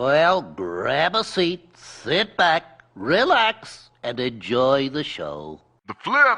Well, grab a seat, sit back, relax, and enjoy the show. The Flip.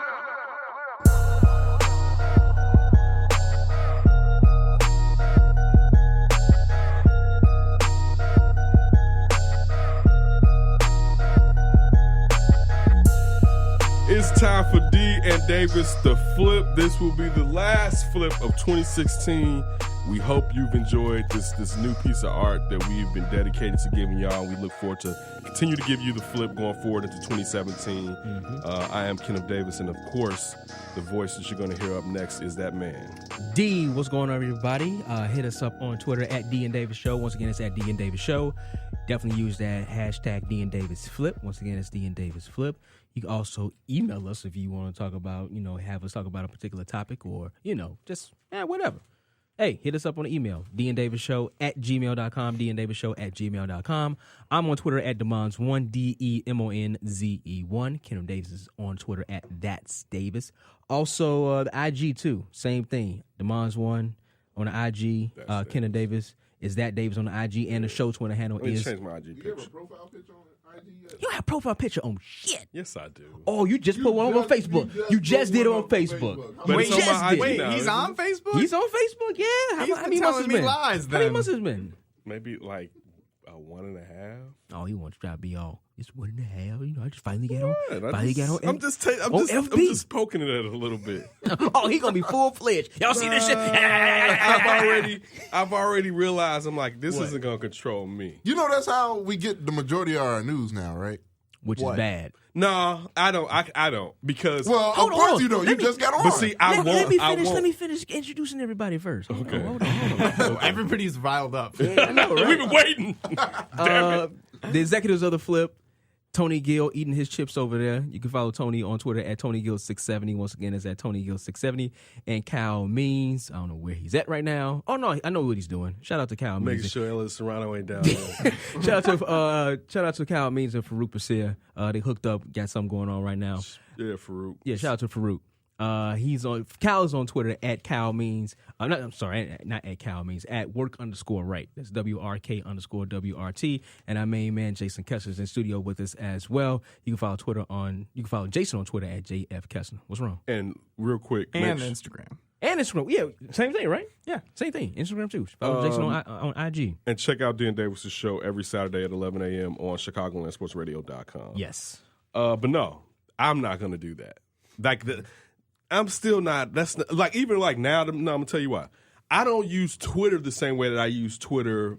It's time for D and Davis the Flip. This will be the last flip of 2016. We hope you've enjoyed this new piece of art that we've been dedicated to giving y'all. We look forward to continue to give you the flip going forward into 2017. I am Kenneth Davis, and of course, the voice that you're going to hear up next is that man. D, what's going on, everybody? Hit us up on Twitter at D and Davis Show. Once again, it's at D and Davis Show. Definitely use that hashtag D and Davis Flip. Once again, it's D and Davis Flip. You can also email us if you want to talk about, have us talk about a particular topic or, just whatever. Hey, hit us up on the email, dndavisshow@gmail.com, dndavisshow@gmail.com. I'm on Twitter at Demons1, DEMONZE1. Kenneth Davis is on Twitter at That's Davis. Also, the IG, too. Same thing. Demons1 on the IG. Kenneth Davis is That Davis on the IG. And the show Twitter handle Let me is... change my IG picture. You have a profile picture on IG yet? You don't have a profile picture on shit. Yes, I do. Oh, you just put one on Facebook. You just did it on Facebook. But it's on my IG Wait, now, he's isn't on it? Facebook? He's on Facebook, yeah. He's How been many months telling has me been? lies, How many then. months has been? Maybe like a 1.5. Oh, he wants to try to be all. It's 1.5. I just finally got on. I'm just FB. poking it at it a little bit. Oh, he gonna be full fledged. Y'all see this shit? I've already realized. I'm like, this isn't gonna control me. You know that's how we get the majority of our news now, right? Which is bad. No, I don't. I don't because. Well, Hold of course on. you don't. You just got on. But see, I won't. Let me finish introducing everybody first. Okay. Hold on. Everybody's riled up. Yeah, I know, right? We've been waiting. Damn it. The executives of the Flip, Tony Gill eating his chips over there. You can follow Tony on Twitter at TonyGill670. Once again, it's at TonyGill670. And Kyle Means, I don't know where he's at right now. Oh, no, I know what he's doing. Shout out to Kyle Means. Making sure Ellis Serrano ain't down. Shout out to Kyle Means and Farouk Basir. They hooked up, got something going on right now. Yeah, Farouk. Yeah, shout out to Farouk. Cal is on Twitter at Cal Means. Not at Cal Means, at work_right. That's WRK_WRT. And our main man, Jason Kessler, is in studio with us as well. You can follow Jason on Twitter at JF Kessler. What's wrong? And real quick. And Instagram. And Instagram. Yeah, same thing, right? Yeah, same thing. Instagram too. Follow Jason on IG. And check out Dan Davis' show every Saturday at 11 a.m. on ChicagolandSportsRadio.com. Yes. But no, I'm not going to do that. I'm still not. That's not, like even like now. No, I'm gonna tell you why. I don't use Twitter the same way that I used Twitter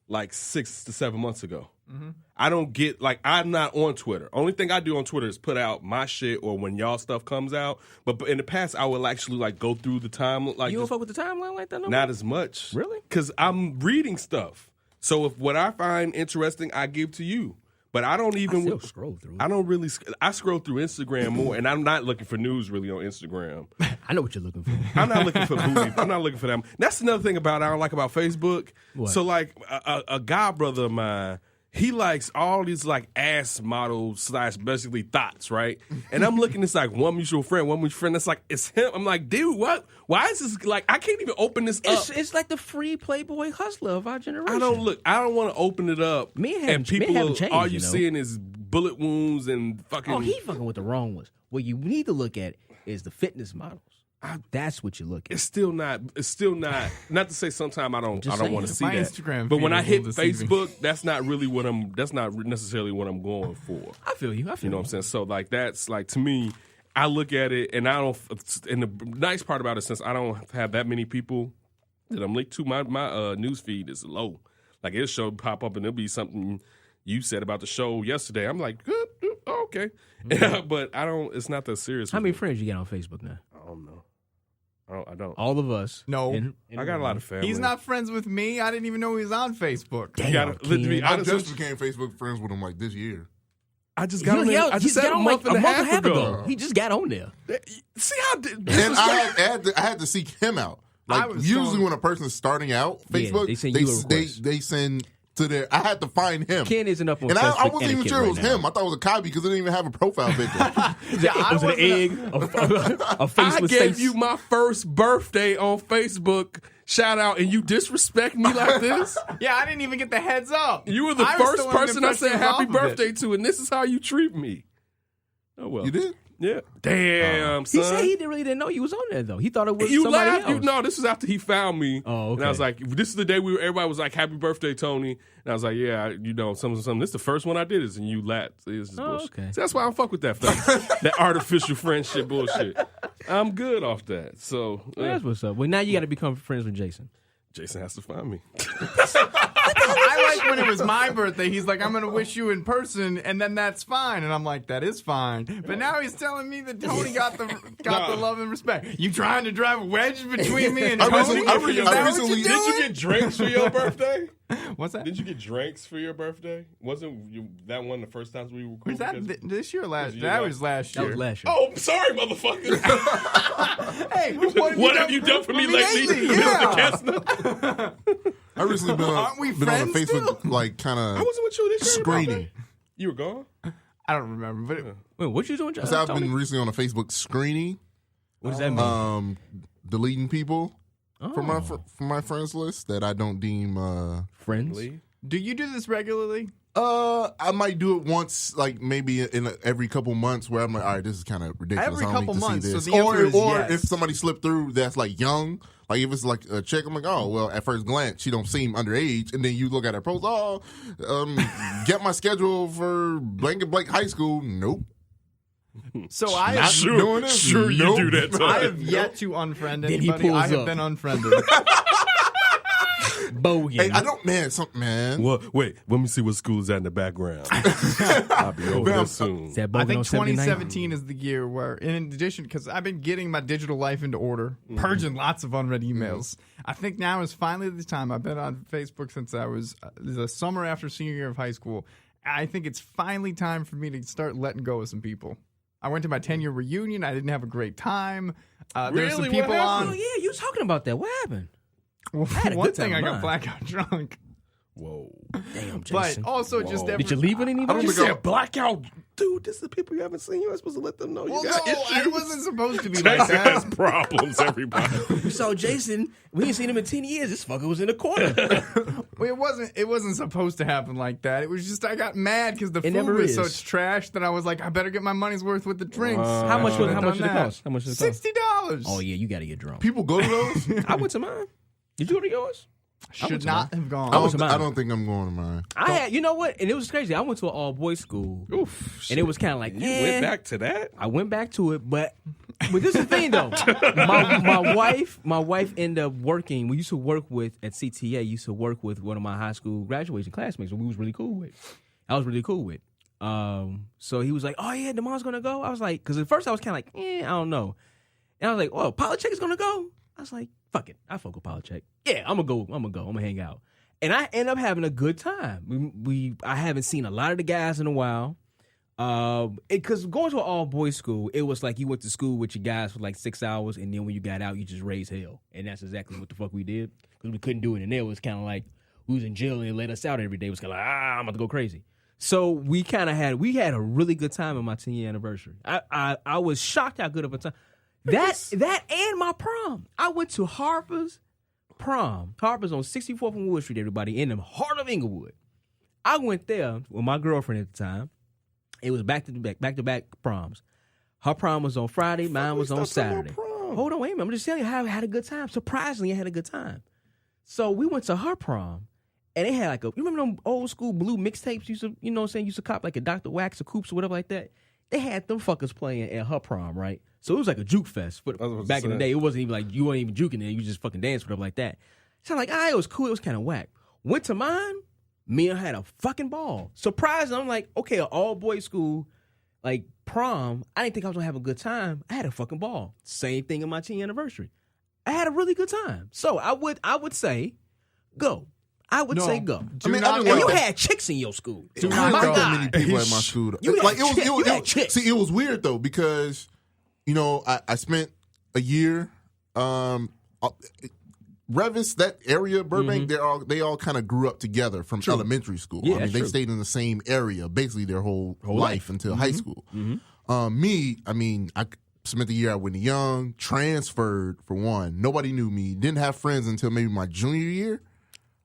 like 6 to 7 months ago. Mm-hmm. I don't get I'm not on Twitter. Only thing I do on Twitter is put out my shit or when y'all stuff comes out. But in the past, I would actually go through the time. You don't fuck with the timeline like that no more? Not as much, really, because I'm reading stuff. So if what I find interesting, I give to you. But I don't even still scroll through. I don't really. I scroll through Instagram more, and I'm not looking for news really on Instagram. I know what you're looking for. I'm not looking for booty. I'm not looking for them. That's another thing I don't like about Facebook. What? So a guy brother of mine, he likes all these ass models / basically thoughts, right? And I'm looking, it's one mutual friend. That's it's him. I'm like, dude, what? Why is this I can't even open this up. It's like the free Playboy hustler of our generation. I don't want to open it up. And all you seeing is bullet wounds and fucking. Oh, he fucking with the wrong ones. What you need to look at is the fitness models. That's what you look at. It's still not. Not to say sometimes I don't want to see My that. Instagram But when I hit deceiving. Facebook, that's not necessarily what I'm going for. I feel you. You know what I'm saying? So that's to me, I look at it and I don't. And the nice part about it, since I don't have that many people that I'm linked to, my news feed is low. It'll show pop up and it'll be something you said about the show yesterday. I'm like, good, okay, but I don't. It's not that serious. How many friends you got on Facebook now? I don't know. I don't. All of us. No. I got a lot of family. He's not friends with me. I didn't even know he was on Facebook. Damn, I just became Facebook friends with him this year. I just got on there. I just said a month and a half ago. He just got on there. See how? And I had to seek him out. Usually when a person's starting out, Facebook, they send you a request. they send to there. I had to find him. Ken isn't up on and Facebook I wasn't even etiquette sure it was right now. him. I thought it was a copy because it didn't even have a profile picture. Was it an egg? A face I with gave face? you my first birthday on Facebook. Shout out, and you disrespect me like this? Yeah, I didn't even get the heads up. You were the I was first still under the person I said impression happy off of it. birthday to, and this is how you treat me. Oh, well. You did? Yeah. Damn, son. He said he really didn't know you was on there though. He thought it was You somebody laughed. else. No, this was after he found me. Oh, okay. And I was like, this is the day everybody was like, happy birthday, Tony. And I was like, yeah, something. This is the first one I did is, and you laughed. It's just bullshit. Okay. So that's why I don't fuck with that stuff. That artificial friendship bullshit. I'm good off that. So, Well, that's what's up. Well, now you got to become friends with Jason. Jason has to find me. I like when it was my birthday. He's like, I'm going to wish you in person, and then that's fine. And I'm like, that is fine. But now he's telling me that Tony got the love and respect. You trying to drive a wedge between me and Tony? Is that what you're recently- Did you doing? get drinks for your birthday? What's that? Did you get drinks for your birthday? Wasn't that one of the first times we were cool? Was that because- this year or last? Was it That last- was last That year. was last year. Oh, sorry, motherfucker. Hey, What have you done for me lately, Yeah. Mr. Kessner? I recently been Aren't we been on friends Facebook, still? like kind I of wasn't with you this year. screening. brother. You were gone? I don't remember, but Wait, what you doing, John? So I've Tony? been recently on a Facebook screening, What does that mean? deleting people from Oh. my friends list that I don't deem. Friends? do you do this regularly? I might do it once, like maybe in every couple months, where I'm like, all right, this is kind of ridiculous. Every I don't couple need to months, see so this. the answer is or yes. if somebody slipped through that's like young, like if it's like a chick, I'm like, oh well, at first glance she don't seem underage, and then you look at her post, get my schedule for blank and blank high school. Nope. So I Not have, sure. doing this? Sure, you Nope. do that. Tony. I have yet to unfriend Then he anybody. I pulls have up. been unfriended. Bogey. Hey, I don't, man. Well, wait. Let me see what school is at in the background. I'll be over there soon. Is that I Bogey think on 79? 2017 is the year where, in addition, because I've been getting my digital life into order, purging lots of unread emails. I think now is finally the time. I've been on Facebook since I was the summer after senior year of high school. I think it's finally time for me to start letting go of some people. I went to my 10-year reunion. I didn't have a great time. There's some Really? people What on. Oh, yeah, you was talking about that. What happened? Well, had a one good time thing, I of got mine. blackout drunk. Whoa. Damn, But Jason. also just every, Did you leave it anybody? You said blackout. Dude, this is the people you haven't seen. You're not supposed to let them know Well, you got no, issues. I wasn't supposed to be like Jason has that. problems, everybody. We saw Jason. We ain't seen him in 10 years. This fucker was in the corner. Well, it wasn't supposed to happen like that. It was just I got mad because the food never was is. such trash that I was like, I better get my money's worth with the drinks. How much did it cost? How much did it cost? $60. Oh, yeah, you got to get drunk. People go to those. I went to mine. Did you go to yours? Should not have gone. I went to mine. don't think I'm going to mine. I had, you know what? And it was crazy. I went to an all boys school. Oof. And it was kind of like, You went back to that? I went back to it, but this is the thing though. My wife ended up working. We used to work with at CTA. Used to work with one of my high school graduation classmates, who we was really cool with. I was really cool with. So he was like, "Oh yeah, Demon's gonna go." I was like, because at first I was kind of like, I don't know. And I was like, "Oh, Polycheck is gonna go." I was like, "Fuck it, I fuck with Polycheck. Yeah, I'm gonna hang out." And I end up having a good time. I haven't seen a lot of the guys in a while. Because going to an all boys school, it was like you went to school with your guys for like 6 hours, and then when you got out, you just raised hell, and that's exactly what the fuck we did. Because we couldn't do it in there. It was kind of like we was in jail and they let us out every day. It was kind of like I'm about to go crazy. So we had a really good time on my 10-year anniversary. I was shocked how good of a time. That and my prom. I went to Harper's prom. Harper's on 64th and Wood Street, everybody, in the heart of Inglewood. I went there with my girlfriend at the time. It was back to back proms. Her prom was on Friday, mine was on Saturday. Hold on, wait a minute. I'm just telling you how I had a good time. Surprisingly, I had a good time. So we went to her prom, and they had like you remember them old school blue mixtapes used to, used to cop like a Dr. Wax or Coops or whatever like that? They had them fuckers playing at her prom, right? So it was like a juke fest. Back in the day, it wasn't even like you weren't even juking there. You just fucking danced whatever like that. So I'm like, it was cool. It was kind of whack. Went to mine. Me and her had a fucking ball. Surprised, I'm like, okay, an all-boys school, like prom, I didn't think I was going to have a good time. I had a fucking ball. Same thing in my 10th anniversary. I had a really good time. So I would say, go. I would say go. Do not I And didn't you like had chicks in your school. It not wasn't go. that many people at my school. You Like had chicks. You had chicks. See, it was weird though because I spent a year. Revis, that area, Burbank, they all kind of grew up together from elementary school. Yeah, I mean, they true. stayed in the same area basically their whole life until high school. Me, I mean, I spent the year at Whitney Young, transferred for one. Nobody knew me. Didn't have friends until maybe my junior year.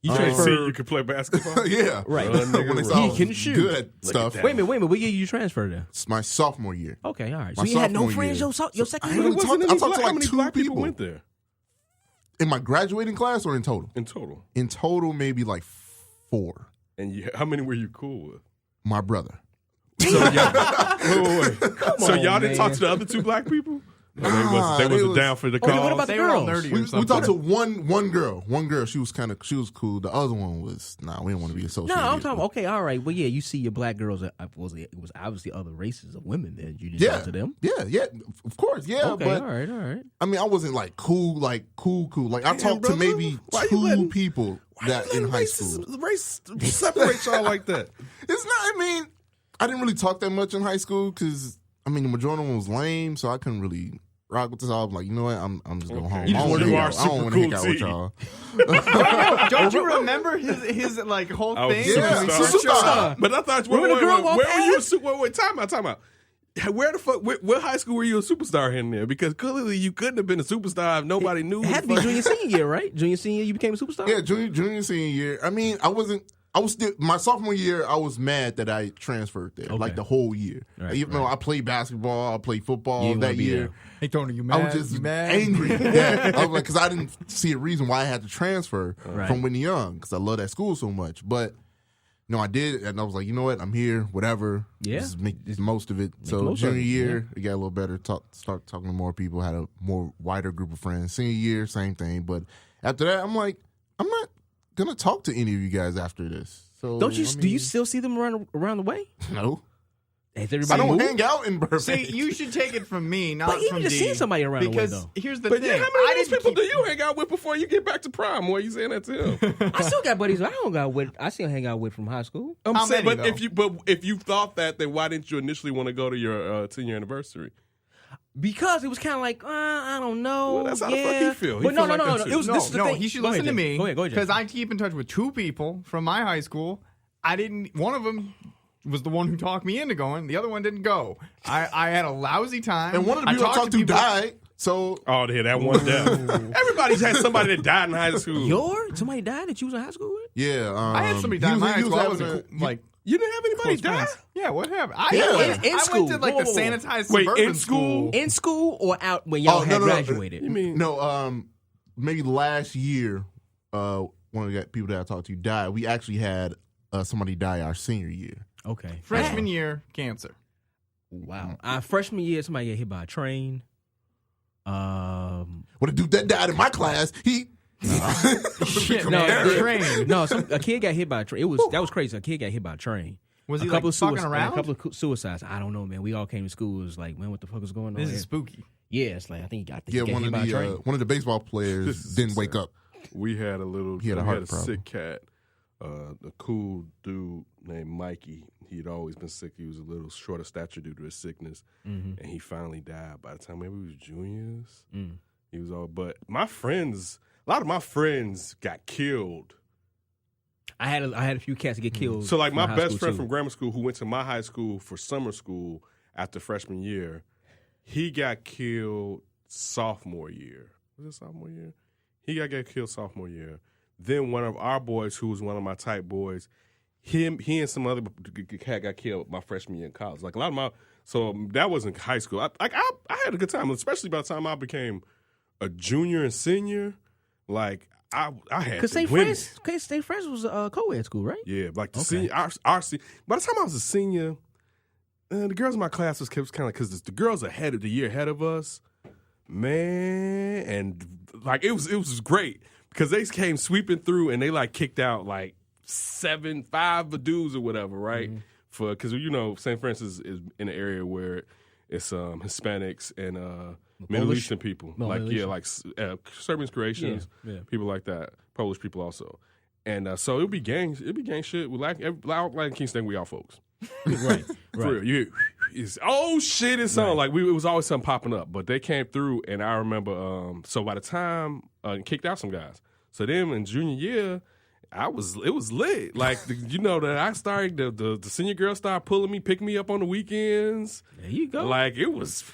You transferred. You could play basketball. Yeah, Right. When they saw I was He can shoot. good at stuff. that. Wait a minute. What year you transferred to? It's my sophomore year. Okay, all right. My So you had no sophomore friends year. your second I year? really talked to How like many 2 black people. went there In my graduating class or in total? in total? In total, maybe like 4. And how many were you cool with? My brother. So wait. So on, y'all didn't talk man. to the other 2 black people? They they wasn't was- down for the Okay, cause. what about the They were all girls? nerdy or We something. talked to one girl. One girl, she was cool. The other one was, we didn't want to be associated. No, I'm with. talking. Okay, all right. Well, yeah, you see your black girls. It was obviously other races of women there. You didn't talk to them. Yeah, of course, yeah. Okay, but all right. I mean, I wasn't like cool. Like I talked to brother, maybe why you 2 letting- people that in high school. Race separate y'all like that. It's not. I mean, I didn't really talk that much in high school because the majority of them was lame, so I couldn't really rock with this. I was like, you know what? I'm just going home. You just I don't wanna want do to our hang out super with cool y'all. Don't you remember his like whole I was thing? Yeah, superstar. But I thought, Remember the girl walked where were you? past? Wait, time out. Where the fuck? What high school were you a superstar in there? Because clearly you couldn't have been a superstar if nobody knew. It had to be junior senior year, right? Junior senior, you became a superstar. Yeah, junior senior year. I mean, I was still my sophomore year. I was mad that I transferred there, like the whole year. Right, Even though I played basketball, I played football You didn't that wanna be year. there. Hey Tony, you I mad? was just You mad? angry. Yeah. I was like, because I didn't see a reason why I had to transfer Right. from Whitney Young because I love that school so much. But no, I did, and I was like, you know what? I'm here. Whatever. Yeah. Just make the most of it. So most of junior it, year, it got a little better. Start talking to more people. Had a more wider group of friends. Senior year, same thing. But after that, I'm like, I'm not gonna talk to any of you guys after this. So Don't you? I Do you mean, still see them around the way? No. Has I everybody don't moved? hang out in Burbank. See, you should take it from me, not But even from just D. seeing somebody around the way, because though. here's the But thing. yeah, how I many of those didn't people keep- do you hang out with before you get back to prom? Why are you saying that to him? I still got buddies I don't got with. I still hang out with from high school. I'm How saying, many, but if you thought that, then why didn't you initially want to go to your 10-year anniversary? Because it was kind of like, I don't know. Well, that's how the yeah. fuck he feel. He But no, feel no, like no, that no. It was too. this is the no, thing. he should Go listen ahead, to Jay. me. Go ahead, Because Jay. I keep in touch with 2 people from my high school. One of them was the one who talked me into going. The other one didn't go. I had a lousy time. and one of the people I talked to people- died. So Oh, they had that one death. Everybody's had somebody that died in high school. Somebody died that you was in high school with? yeah, I had somebody die in my high school. I wasn't like You didn't have anybody close die? friends. Yeah, what happened? In I school. went to like Whoa, the whoa, whoa. sanitized Wait, suburban in school? In school or out when y'all had graduated? You mean No, maybe last year, one of the people that I talked to died. We actually had somebody die our senior year. Okay. Freshman year, cancer. Wow. Freshman year, somebody got hit by a train. Well, the dude that died in my class, he. Shit, No, man. the- Train. No, a kid got hit by a train. That was crazy. A kid got hit by a train. Was he a couple like of fucking suicides, around? A couple of suicides. I don't know, man. We all came to school. It was like, man, what the fuck is going on This here? is spooky. Yeah, it's like I think he got Yeah, hit by a train. one of the baseball players This is didn't wake up. we had a little He had a heart problem. sick cat, a cool dude named Mikey. He'd always been sick. He was a little short of stature due to his sickness, and he finally died. By the time maybe we was juniors, he was all. But a lot of my friends got killed. I had a few cats that get killed. So like my from high best school, friend too. from grammar school who went to my high school for summer school after freshman year, he got killed sophomore year. Was it sophomore year? He got killed sophomore year. Then one of our boys, who was one of my type boys, he and some other cat got killed my freshman year in college. Like a lot of my, so that was in high school. I had a good time, especially by the time I became a junior and senior. Like I had Because the St. women. Friends was a co-ed school, right? Yeah, like the Okay. senior, our by the time I was a senior, the girls in my class was kind of because the girls ahead of the year ahead of us, man, and like it was great because they came sweeping through and they like kicked out like 5 dudes or whatever, right? For because St. Francis is in an area where it's Hispanics and Middle Polish? Eastern people, No, like Middle like Serbian Croatians, Yeah, yeah. people like that, Polish people also. And so it'd be gang shit. We like Kingston, we all folks. right. For real. It's it's on. Like it was always something popping up. But they came through and I remember so by the time kicked out some guys. So then in junior year, it was lit. Like, that I started, the senior girl started pulling me, picking me up on the weekends. There you go. Like, it was,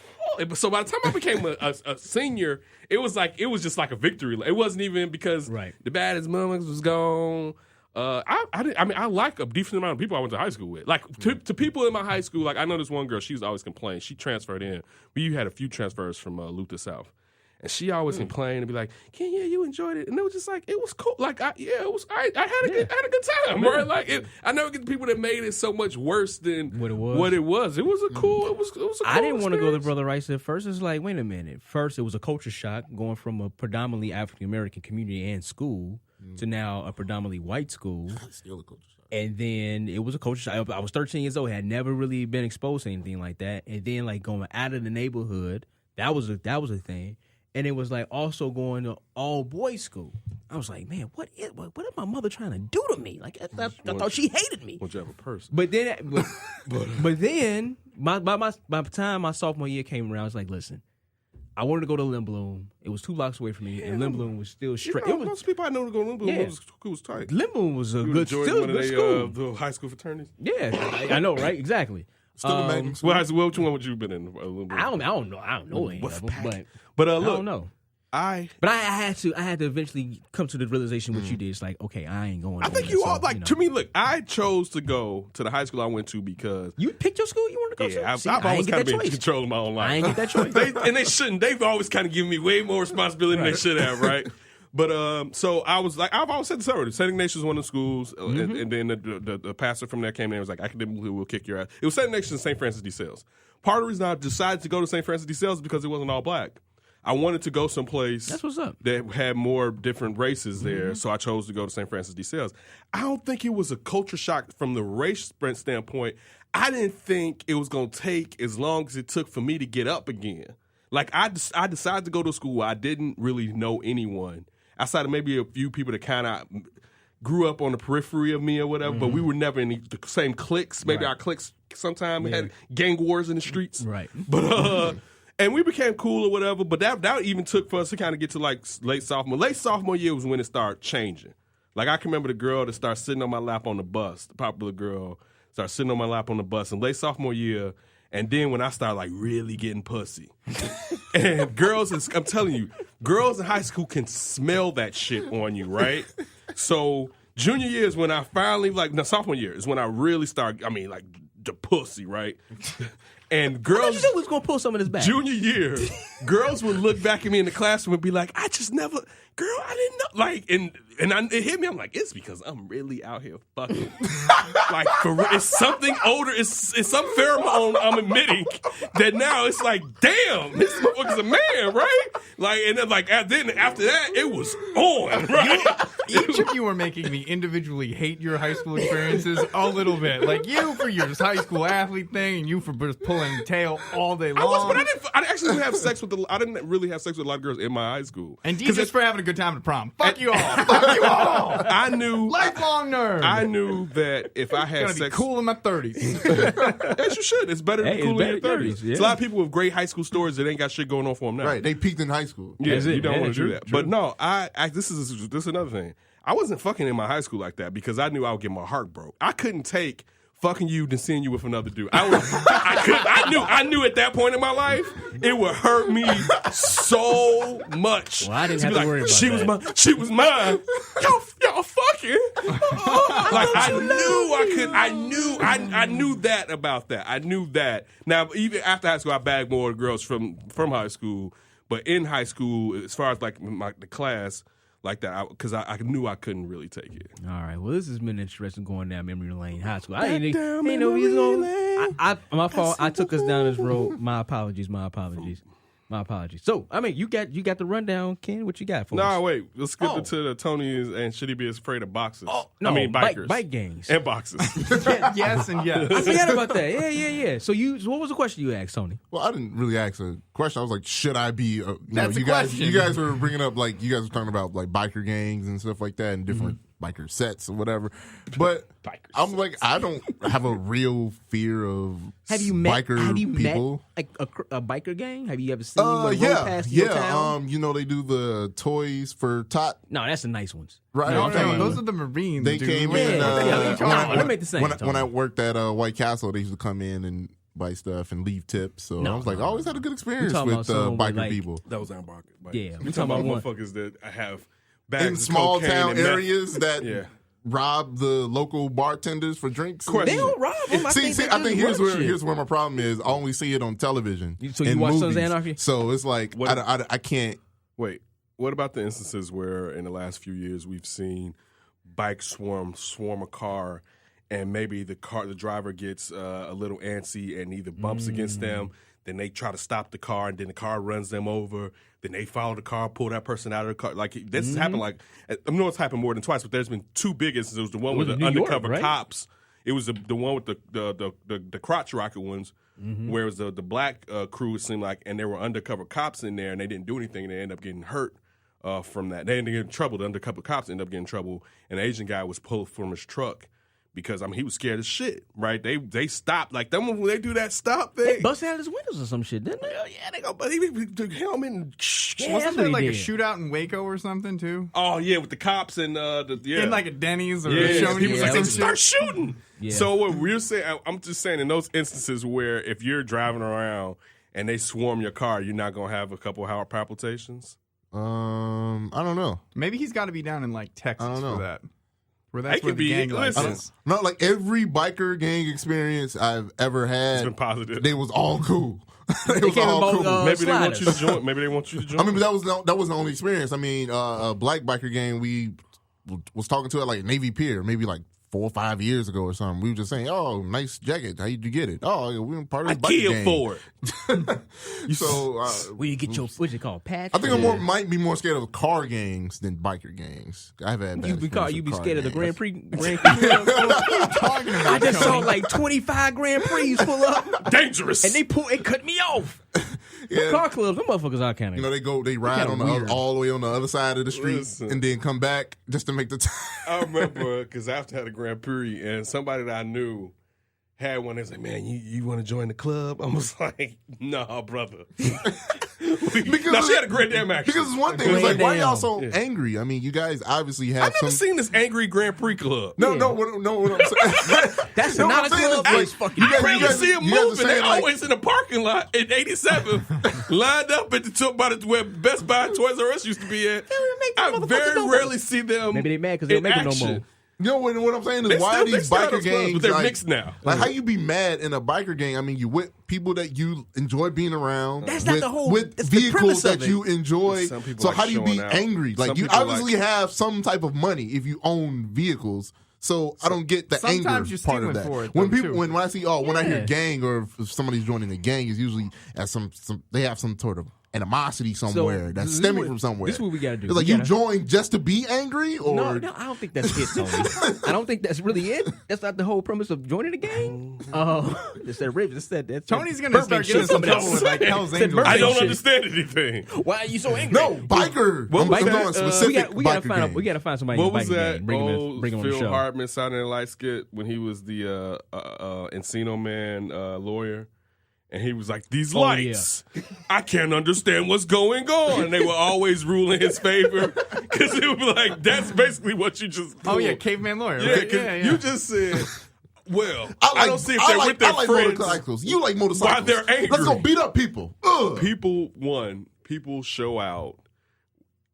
so by the time I became a senior, it was just like a victory. It wasn't even because the baddest moments was gone. I like a decent amount of people I went to high school with. Like, to people in my high school, like, I know this one girl, she was always complaining. She transferred in. We had a few transfers from Luther South. And she always complained and be like, you enjoyed it. And it was just like, it was cool. Like, I had a good time, right? Like, I never get the people that made it so much worse than what it was. It was a cool, it was a cool I didn't want to go to experience. Brother Rice at first. It's like, wait a minute. First, it was a culture shock going from a predominantly African-American community and school to now a predominantly white school. Still a culture shock. And then it was a culture shock. I was 13 years old, had never really been exposed to anything like that. And then, like, going out of the neighborhood, that was a thing. And it was like also going to all boys school. I was like, man, what is my mother trying to do to me? Like, I thought she hated me. Once you have a person. But then, but then, by the time my sophomore year came around, I was like, listen, I wanted to go to Lindblom. It was 2 blocks away from me, and Lindblom was still straight. Most people I know to go to Lindblom was tight. Lindblom was a You good, enjoyed still one a of good they, school. the high school fraternities? Yeah, I know, right? Exactly. Still a magnet school. Which one would you have been in? Lindblom? I don't know any of them, But I look, don't know. But I had to eventually come to the realization what you did. It's like, okay, I ain't going. I think you all like. To me, look, I chose to go to the high school I went to because You picked your school you wanted to go to. See, I've I always ain't get kind of that been in choice. control of my own life. I ain't get that choice. And they shouldn't. They've always kind of given me way more responsibility than they should have, right? But so I was like, I've always said this already. St. Ignatius was one of the schools, and then the pastor from there came in and was like, academically, we'll kick your ass. It was St. Ignatius and St. Francis de Sales. Part of the reason I decided to go to St. Francis de Sales is because it wasn't all black. I wanted to go someplace That's what's up. that had more different races there, so I chose to go to St. Francis de Sales. I don't think it was a culture shock from the race standpoint. I didn't think it was going to take as long as it took for me to get up again. Like, I decided to go to a school where I didn't really know anyone, outside of maybe a few people that kind of grew up on the periphery of me or whatever, but we were never in the same cliques. Maybe our cliques sometimes had gang wars in the streets. Right. But, and we became cool or whatever, but that even took for us to kind of get to like late sophomore. Late sophomore year was when it started changing. Like, I can remember the girl that started sitting on my lap on the bus, the popular girl, started sitting on my lap on the bus in late sophomore year. And then when I started like really getting pussy. And I'm telling you, girls in high school can smell that shit on you, right? So junior year is when I finally, sophomore year is when I really started, the pussy, right? And girls, you was gonna pull some of this back. junior year, girls would look back at me in the classroom and be like, I just never, girl, I didn't know. Like, it hit me. I'm like, it's because I'm really out here fucking. Like, it's something older. It's some pheromone I'm admitting that now it's like, damn, this motherfucker's a man, right? Like, and then after that, it was on, right? Each of you are making me individually hate your high school experiences a little bit. Like, you for your high school athlete thing, and you for just pulling tail all day long. I actually didn't have sex with I didn't really have sex with a lot of girls in my high school. And D just for having a good time at prom. Fuck you all. Fuck you all. I knew Lifelong nerd. I knew that if I had I'm gonna sex, be cool in my 30s. yes, you should. It's better to be Hey, cool it's in your better- 30s. yeah. There's a lot of people with great high school stories that ain't got shit going on for them now. Right, they peaked in high school. Yeah, That's it. you don't Yeah, want to true, do that. true. But no, this is another thing. I wasn't fucking in my high school like that because I knew I would get my heart broke. I couldn't take fucking you than seeing you with another dude. I knew at that point in my life it would hurt me so much. Well, I didn't have to worry about she that. She was mine. Y'all fucking. Like, I knew that about that. I knew that. Now, even after high school, I bagged more girls from high school. But in high school, as far as like the class, like that, because I knew I couldn't really take it. All right. Well, this has been interesting going down memory lane high school. I That didn't down know he was memory going. lane. My fault. I took us down this road. My apologies. So, you got the rundown, Ken. What you got for us? No, wait. Let's skip it to the Tonys and should he be afraid of boxes? Oh, no, bikers. bike gangs. And boxes. Yes and yes. I forgot about that. Yeah. So what was the question you asked, Tony? Well, I didn't really ask a question. I was like, should I be? That's you a guys, question. you guys were bringing up you guys were talking about like biker gangs and stuff like that, and different biker sets or whatever. But I'm like, I don't have a real fear of biker people. Met a biker gang? Have you ever seen one roll past your town? You know, they do the toys for tot. No, that's the nice ones. Right. No, those are the Marines. They came in. They make the same. When I worked at White Castle, they used to come in and buy stuff and leave tips. So I was like, I always had a good experience with biker people. Those aren't biker. Yeah, we're talking about motherfuckers that have bags in small town areas that yeah. rob the local bartenders for drinks. They don't rob them. I think here's where my problem is. I only see it on television. So you watch Sons of Anarchy? So it's like I can't. Wait, what about the instances where in the last few years we've seen bikes swarm a car, and maybe the driver gets a little antsy and either bumps against them, then they try to stop the car, and then the car runs them over. Then they follow the car, pull that person out of the car. Like this has happened. Like I know it's happened more than twice, but there's been two big instances. It was the one with the undercover cops. It was the one with the crotch rocket ones, where it was the black crew. It seemed like, and there were undercover cops in there, and they didn't do anything, and they ended up getting hurt from that. They didn't get in trouble. The undercover cops ended up getting in trouble, and the Asian guy was pulled from his truck. Because he was scared as shit, right? They stopped like them when they do that stop thing. They busted out his windows or some shit, didn't they? Yeah, they go. But he took helmet and wasn't there like a shootout in Waco or something too? Oh yeah, with the cops and in like a Denny's or he was like, start shooting. Yeah. So what we're saying, I'm just saying, in those instances where if you're driving around and they swarm your car, you're not gonna have a couple of heart palpitations. I don't know. Maybe he's got to be down in like Texas for that. Where that's where the gang life is. No, like every biker gang experience I've ever had, it's been positive. They was all cool. They was all cool. Maybe they want you to join. Maybe they want you to join. I mean, but that was the only experience. I mean, a black biker gang we was talking to at like Navy Pier, maybe like 4 or 5 years ago or something. We were just saying, "Oh, nice jacket. How did you get it? Oh, we were part of the biker gang." For it. So, where you get your what's it called patch? I think I might be more scared of car gangs than biker gangs. I've had bad you be scared of the Grand Prix. Talking about I just saw like 25 Grand Prix pull up, dangerous, and they cut me off. Yeah. Car clubs, them motherfuckers are kind of. They ride on all the way on the other side of the street and then come back just to make the time. I remember because I had a Grand Prix and somebody that I knew had one. They was like, "Man, you want to join the club?" I was like, "Nah, brother." Because she had a great damn action. Because it's one thing. It's like, why are y'all so angry? I mean, you guys obviously have. I've never seen this angry Grand Prix club. No. What I'm saying. That's not a club. Like, you rarely see them moving. They're always in the parking lot in 87, lined up at the top by where Best Buy and Toys R Us used to be at. I very rarely see them. Maybe they mad because they're making no more. You know what I'm saying is why are these biker gangs? But they're mixed now. Like how you be mad in a biker gang? I mean, you with people that you enjoy being around. That's not the whole. With vehicles that you enjoy. So how do you be angry? Like you obviously have some type of money if you own vehicles. So I don't get the anger part of that. When I see when I hear gang or if somebody's joining a gang, is usually at some they have some sort of animosity somewhere that's stemming from somewhere. This is what we gotta do. It's like you join just to be angry, or no, I don't think that's it, Tony. I don't think that's really it. That's not the whole premise of joining the gang. It's that rip. It's that. Tony's gonna start getting some trouble with like Hell's Angels. I don't understand anything. Why are you so angry? No, biker. I'm going specific. We gotta find somebody. What was that? Bring him on the Phil show. Hartman Saturday Night Live skit when he was the Encino Man lawyer. And he was like, these lights, I can't understand what's going on. And they were always ruling his favor. Because it would be like, that's basically what you just pulled. Oh, yeah, caveman lawyer. Yeah, right? You just said, well, I don't see if they're with their friends. Motorcycles. You like motorcycles. Why they're angry. Let's go beat up people. Ugh. People show out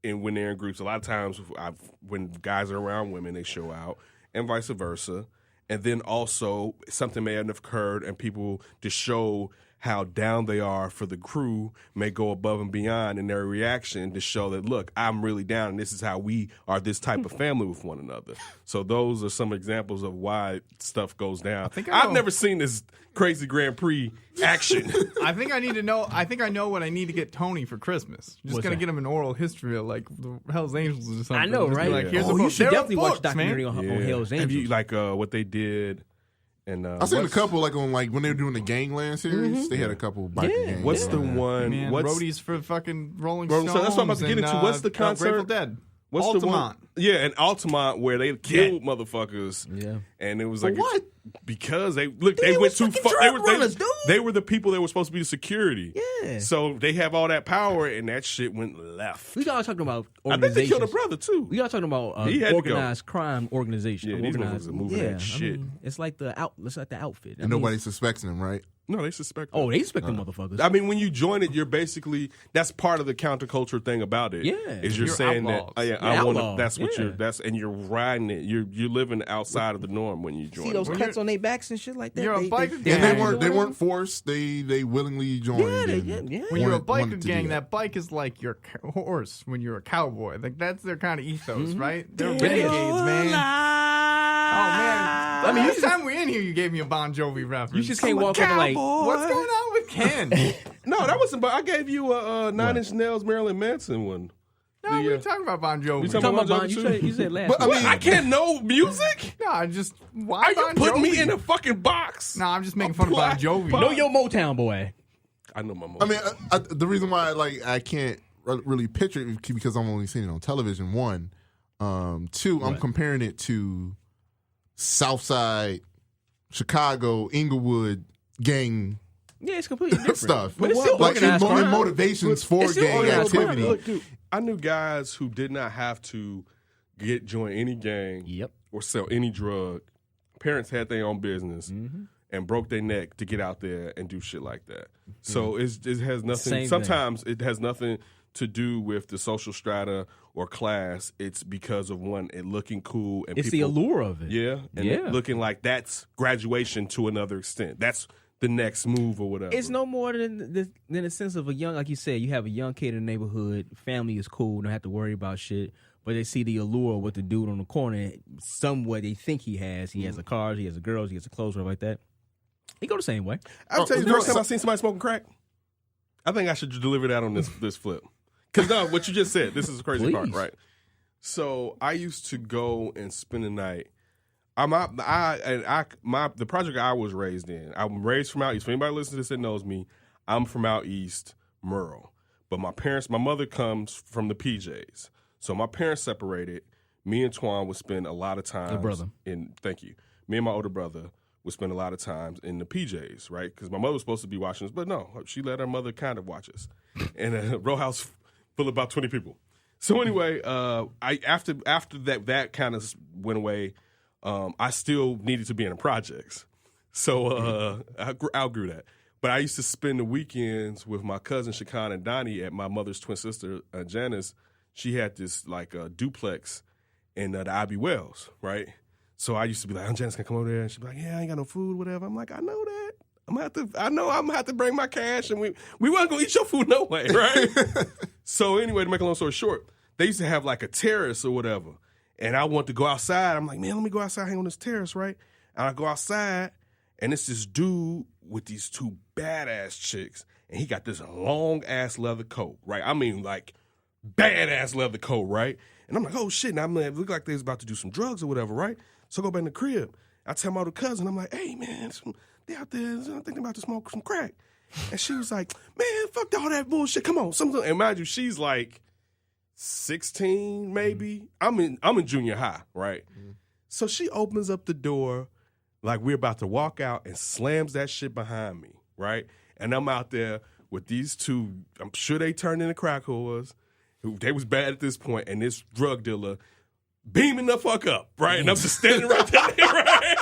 and when they're in groups. A lot of times when guys are around women, they show out and vice versa. And then also something may have occurred and people to show how down they are for the crew may go above and beyond in their reaction to show that, look, I'm really down and this is how we are this type of family with one another. So those are some examples of why stuff goes down. I've never seen this crazy Grand Prix action. I think I know what I need to get Tony for Christmas. Just going to get him an oral history of like the Hell's Angels or something. I know, right? Like, here's a you should definitely watch books, documentary on Hell's Angels. Have you, like what they did? And I've seen a couple like on like when they were doing the Gangland series. They had a couple biker gangs. What's the one? Man, roadies for fucking Rolling So Stones. that's what I'm about to get into. What's the concert? Grateful Dead. What's the one? Altamont. Yeah, in Altamont where they killed motherfuckers. Yeah. And it was For like what? Because they They went was too fucking far. drug runners, dude. They were the people that were supposed to be the security. Yeah. So they have all that power, and that shit went left. We all talking about I think they organizations. killed a brother too. We all talking about He had to organized crime organization. Yeah, these organized, motherfuckers are moving that shit. it's like the outfit. And nobody suspects them, right? No, they suspect. Oh, they suspect them motherfuckers. I mean, when you join it, you're basically that's part of the counterculture thing about it. Yeah. is you're You're saying outlaws. that You're I want to. outlaws. That's what Yeah. and you're riding it. You're living outside of the norm when you join. See those it. cuts on their backs and shit like that. You're a biker And gang. they weren't forced. They willingly joined. Yeah, and yeah. When you're a wanted biker to do gang, that bike is like your horse when you're a cowboy. Like that's their kind of ethos, right? They're renegades, man. Oh man! I mean, each time we're in here, you gave me a Bon Jovi reference. You just can't walk up and like, What's going on with Ken? No, that wasn't. But I gave you a 9 Inch Nails Marilyn Manson one. No, we were talking about Bon Jovi. We talking about Bon Bon. Jovi You said last. But, I week. mean- I can't know music. No, I just why Are you Bon putting Jovi? me in a fucking box? No, I'm just making fun of Bon Jovi. Black- know your Motown boy. I know my mom. I mean, the reason why I can't really picture it because I'm only seeing it on television. One, two, I'm comparing it to Southside, Chicago, Inglewood gang Yeah, it's completely different. stuff. But it's still like organized crime. motivations for It's still gang organized crime. activity. Look, dude, I knew guys who did not have to join any gang Yep. or sell any drug. Parents had their own business and broke their neck to get out there and do shit like that. So it has nothing. Same Sometimes it has nothing to do with the social strata or class. It's because of it looking cool and It's people, the allure of it. Yeah, and Yeah. it looking like that's graduation to another extent. That's the next move or whatever. It's no more than a sense of a young, like you said, you have a young kid in the neighborhood, family is cool, don't have to worry about shit, but they see the allure with the dude on the corner, somewhat they think he has. He has a car, he has a girl, he has a clothes, whatever like that. He go the same way. I'll tell you the no, first time so- I seen somebody smoking crack. I think I should deliver that on this flip. Because no, what you just said, this is the crazy part, Please. right? So I used to go and spend the night. The project I was raised in. I'm raised from out east. For anybody listening to this that knows me, I'm from out east, Merle. But my mother comes from the PJs. So my parents separated. Me and Twan would spend a lot of time. Your brother. Thank you. Me and my older brother would spend a lot of times in the PJs, right? Because my mother was supposed to be watching us, but no, she let her mother kind of watch us. In a row house full of about 20 people. So anyway, after that kind of went away, I still needed to be in the projects. So I outgrew that. But I used to spend the weekends with my cousin Shakan and Donnie at my mother's twin sister, Janice. She had this like duplex in the IB Wells, right? So I used to be like, Janice can come over there, and she'd be like, yeah, I ain't got no food, whatever. I'm like, I know that. I'm gonna have to bring my cash, and we weren't gonna eat your food no way, right? So anyway, to make a long story short, they used to have like a terrace or whatever, and I want to go outside. I'm like, man, let me go outside, hang on this terrace, right? And I go outside, and it's this dude with these two badass chicks, and he got this long ass leather coat, right? I mean, like badass leather coat, right? And I'm like, oh shit, now it look like they was about to do some drugs or whatever, right? So I go back in the crib. I tell my older cousin, I'm like, hey man, they out there, I think they're about to smoke some crack. And she was like, man, fuck all that bullshit. Come on. And mind you, she's like 16 maybe. I'm in junior high, right? So she opens up the door like we're about to walk out and slams that shit behind me, right? And I'm out there with these two, I'm sure they turned into crack whores. They was bad at this point, and this drug dealer beaming the fuck up, right? And I'm just standing right there, right?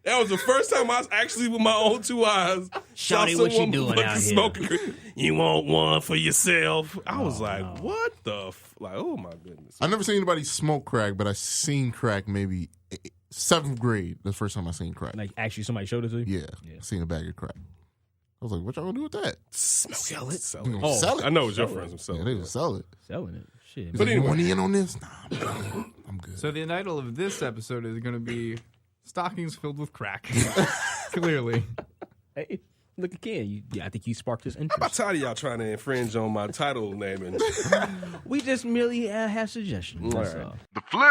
That was the first time I was actually with my own two eyes. Shawty, what you doing out here? Smoking. You want one for yourself? I was like, what the like, oh my goodness. I never seen anybody smoke crack, but I seen crack maybe 7th grade. The first time I seen crack. Like, actually, somebody showed it to you? Yeah, I seen a bag of crack. I was like, what y'all gonna do with that? Sell it. Sell You it. gonna sell it? I know it's your friends. I'm selling Yeah, they it. just sell it. Selling it. Shit. But But anyway. you want in on this? Nah, I'm good. I'm good. So the title of this episode is going to be Stockings Filled with Crack. Clearly. Hey, look again. I think you sparked his I'm interest. about tired of y'all trying to infringe on my title naming. We just merely have suggestions. That's All right. all. The flip.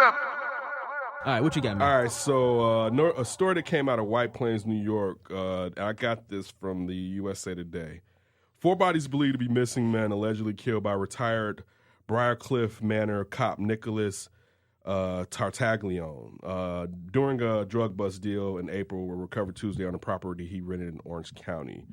All right, what you got, man? All right, so a story that came out of White Plains, New York. I got this from the USA Today. 4 bodies believed to be missing men allegedly killed by retired Briarcliff Manor cop Nicholas Tartaglione. During a drug bust deal in April, were recovered Tuesday on a property he rented in Orange County.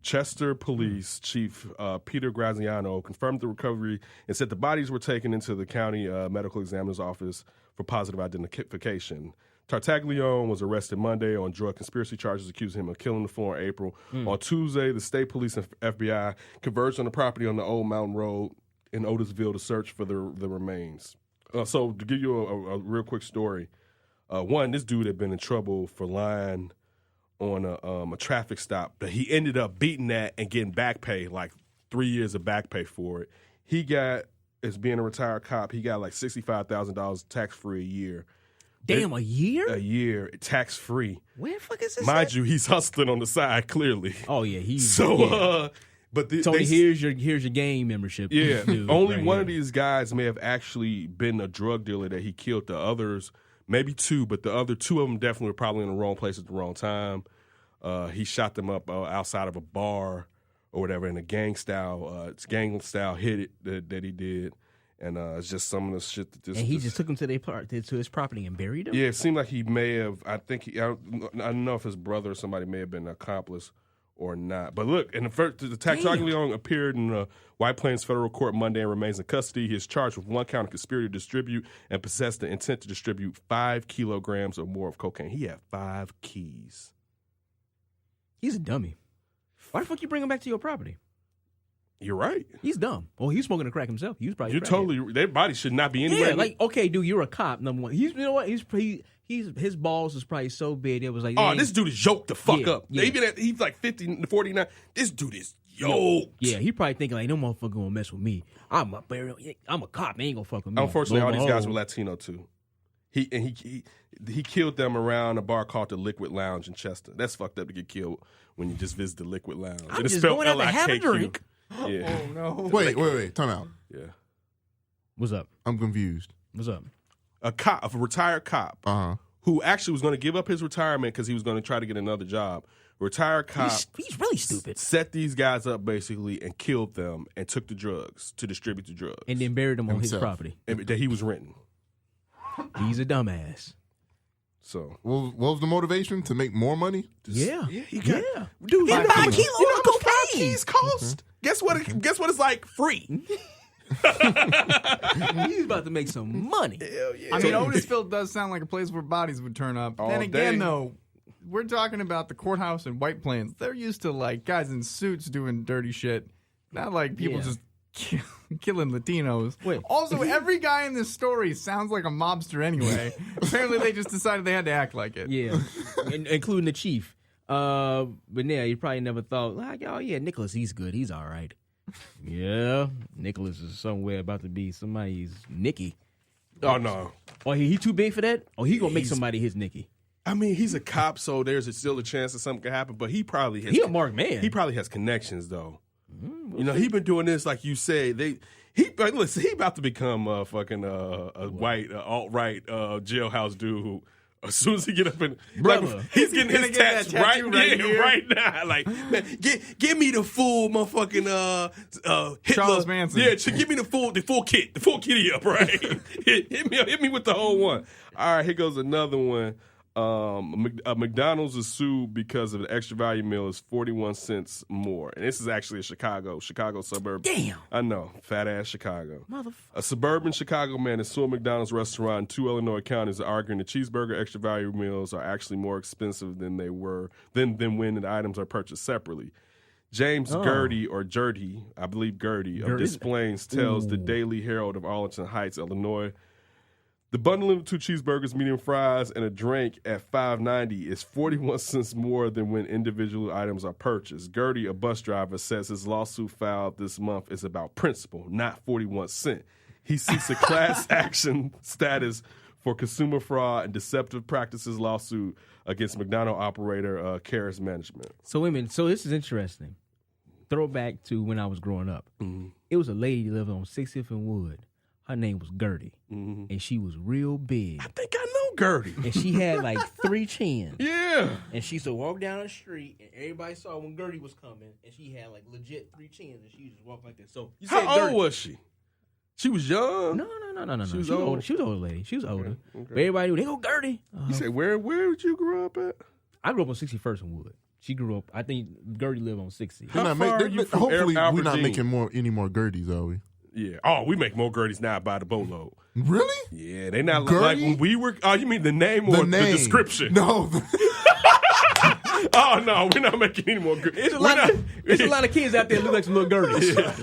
Chester Police Chief Peter Graziano confirmed the recovery and said the bodies were taken into the county medical examiner's office for positive identification. Tartaglione was arrested Monday on drug conspiracy charges, accusing him of killing the floor in April. On Tuesday, the state police and FBI converged on the property on the Old Mountain Road in Otisville to search for the remains. So to give you a real quick story, one, this dude had been in trouble for lying on a traffic stop, but he ended up beating that and getting back pay, like 3 years of back pay for it. He got, as being a retired cop, he got like $65,000 tax-free a year. Damn, a year? A year, tax-free. Where the fuck is this? Mind you, he's hustling on the side, clearly. Oh, yeah. He's So, but Tony, here's your game membership. Yeah, dude, only right one here. of these guys may have actually been a drug dealer that he killed. The others, maybe two, but the other two of them definitely were probably in the wrong place at the wrong time. He shot them up outside of a bar or whatever in a gang style hit that he did. And it's just some of the shit that this. And he just took him to his property and buried him? Yeah, it seemed like he may have. I don't know if his brother or somebody may have been an accomplice or not. But look, and the Tartaglione appeared in White Plains Federal Court Monday and remains in custody. He is charged with one count of conspiracy to distribute and possess the intent to distribute 5 kilograms or more of cocaine. He had 5 keys. He's a dummy. Why the fuck you bring him back to your property? You're right. He's dumb. Well, he's smoking a crack himself. He was probably. You're totally. Their body should not be anywhere. Yeah, like okay, dude, you're a cop. Number one, you know what? He's his balls is probably so big. It was like, oh, this dude is yoked the fuck up. Yeah. Even at he's like 50, 49. This dude is yoked. Yeah, he probably thinking like, no motherfucker gonna mess with me. I'm a cop. They ain't gonna fuck with me. Unfortunately, all these guys were were Latino too. He killed them around a bar called the Liquid Lounge in Chester. That's fucked up to get killed when you just visit the Liquid Lounge. I'm just going out to have a drink. Yeah. Oh no! Wait, time out. Yeah. What's up? I'm confused. What's up? A retired cop who actually was going to give up his retirement because he was going to try to get another job. Retired cop. He's really stupid. Set these guys up basically and killed them and took the drugs to distribute the drugs. And then buried them on his Himself. property. that he was renting. He's a dumbass. So What was the motivation to make more money? Yeah. he got, Yeah. dude. And 5 kilos you know how of much 5 cocaine. keys cost? Guess what it's like? Free. He's about to make some money. Hell yeah. I mean, Otisville does sound like a place where bodies would turn up. All Then again, day. though, we're talking about the courthouse in White Plains. They're used to like guys in suits doing dirty shit, not like people Yeah. just killing Latinos. Wait. Also, every guy in this story sounds like a mobster anyway. Apparently, they just decided they had to act like it. Yeah, including the chief. But yeah, you probably never thought like, oh yeah, Nicholas, he's good, he's all right. Yeah, Nicholas is somewhere about to be somebody's Nicky. Oh no. Oh, he too big for that? Oh, he gonna make somebody his Nicky. I mean, he's a cop, so there's still a chance that something could happen. But he probably has. He a marked man. He probably has connections, though. You know, he been doing this like you say. He about to become a fucking white alt-right jailhouse dude who, as soon as he get up and Brother. he's getting his Get that tats right, tattoo right here. right now. Like, man, give me the full motherfucking Hitler. Charles Manson. Yeah, give me the full kitty up, right? hit me with the whole one. All right, here goes another one. McDonald's is sued because of the extra value meal is 41 cents more. And this is actually a Chicago suburb. Damn. I know, fat ass Chicago. Motherfucker. A suburban Chicago man is suing McDonald's restaurant in 2 Illinois counties, arguing the cheeseburger extra value meals are actually more expensive than they were than when the items are purchased separately. James Gertie, or Gertie, I believe Gertie, of Des Plaines tells the Daily Herald of Arlington Heights, Illinois, the bundle of 2 cheeseburgers, medium fries, and a drink at $5.90 is 41 cents more than when individual items are purchased. Gertie, a bus driver, says his lawsuit filed this month is about principle, not 41 cents. He seeks a class action status for consumer fraud and deceptive practices lawsuit against McDonald operator Karis Management. So wait a minute. So this is interesting. Throwback to when I was growing up. Mm-hmm. It was a lady living on 60th and Wood. Her name was Gertie, and she was real big. I think I know Gertie. And she had like 3 chins. Yeah. And she used to walk down the street, and everybody saw when Gertie was coming, and she had like legit 3 chins, and she just walked like this. So you said How old Gertie. was she? She was young. No. She was older. old? She was an older lady. She was older. Okay. But everybody knew, they go Gertie. You say, where did you grow up at? I grew up on 61st and Wood. She grew up, I think Gertie lived on 60. How far are you from hopefully, we're not Aberdeen? making any more Gerties, are we? Yeah. Oh, we make more Gerties now by the boatload. Really? Yeah, they not Gertie? like when we were. Oh, you mean the name or the description? No. Oh no, we're not making any more Gerties. There's a lot of kids out there that look like some little Gerties. Yeah.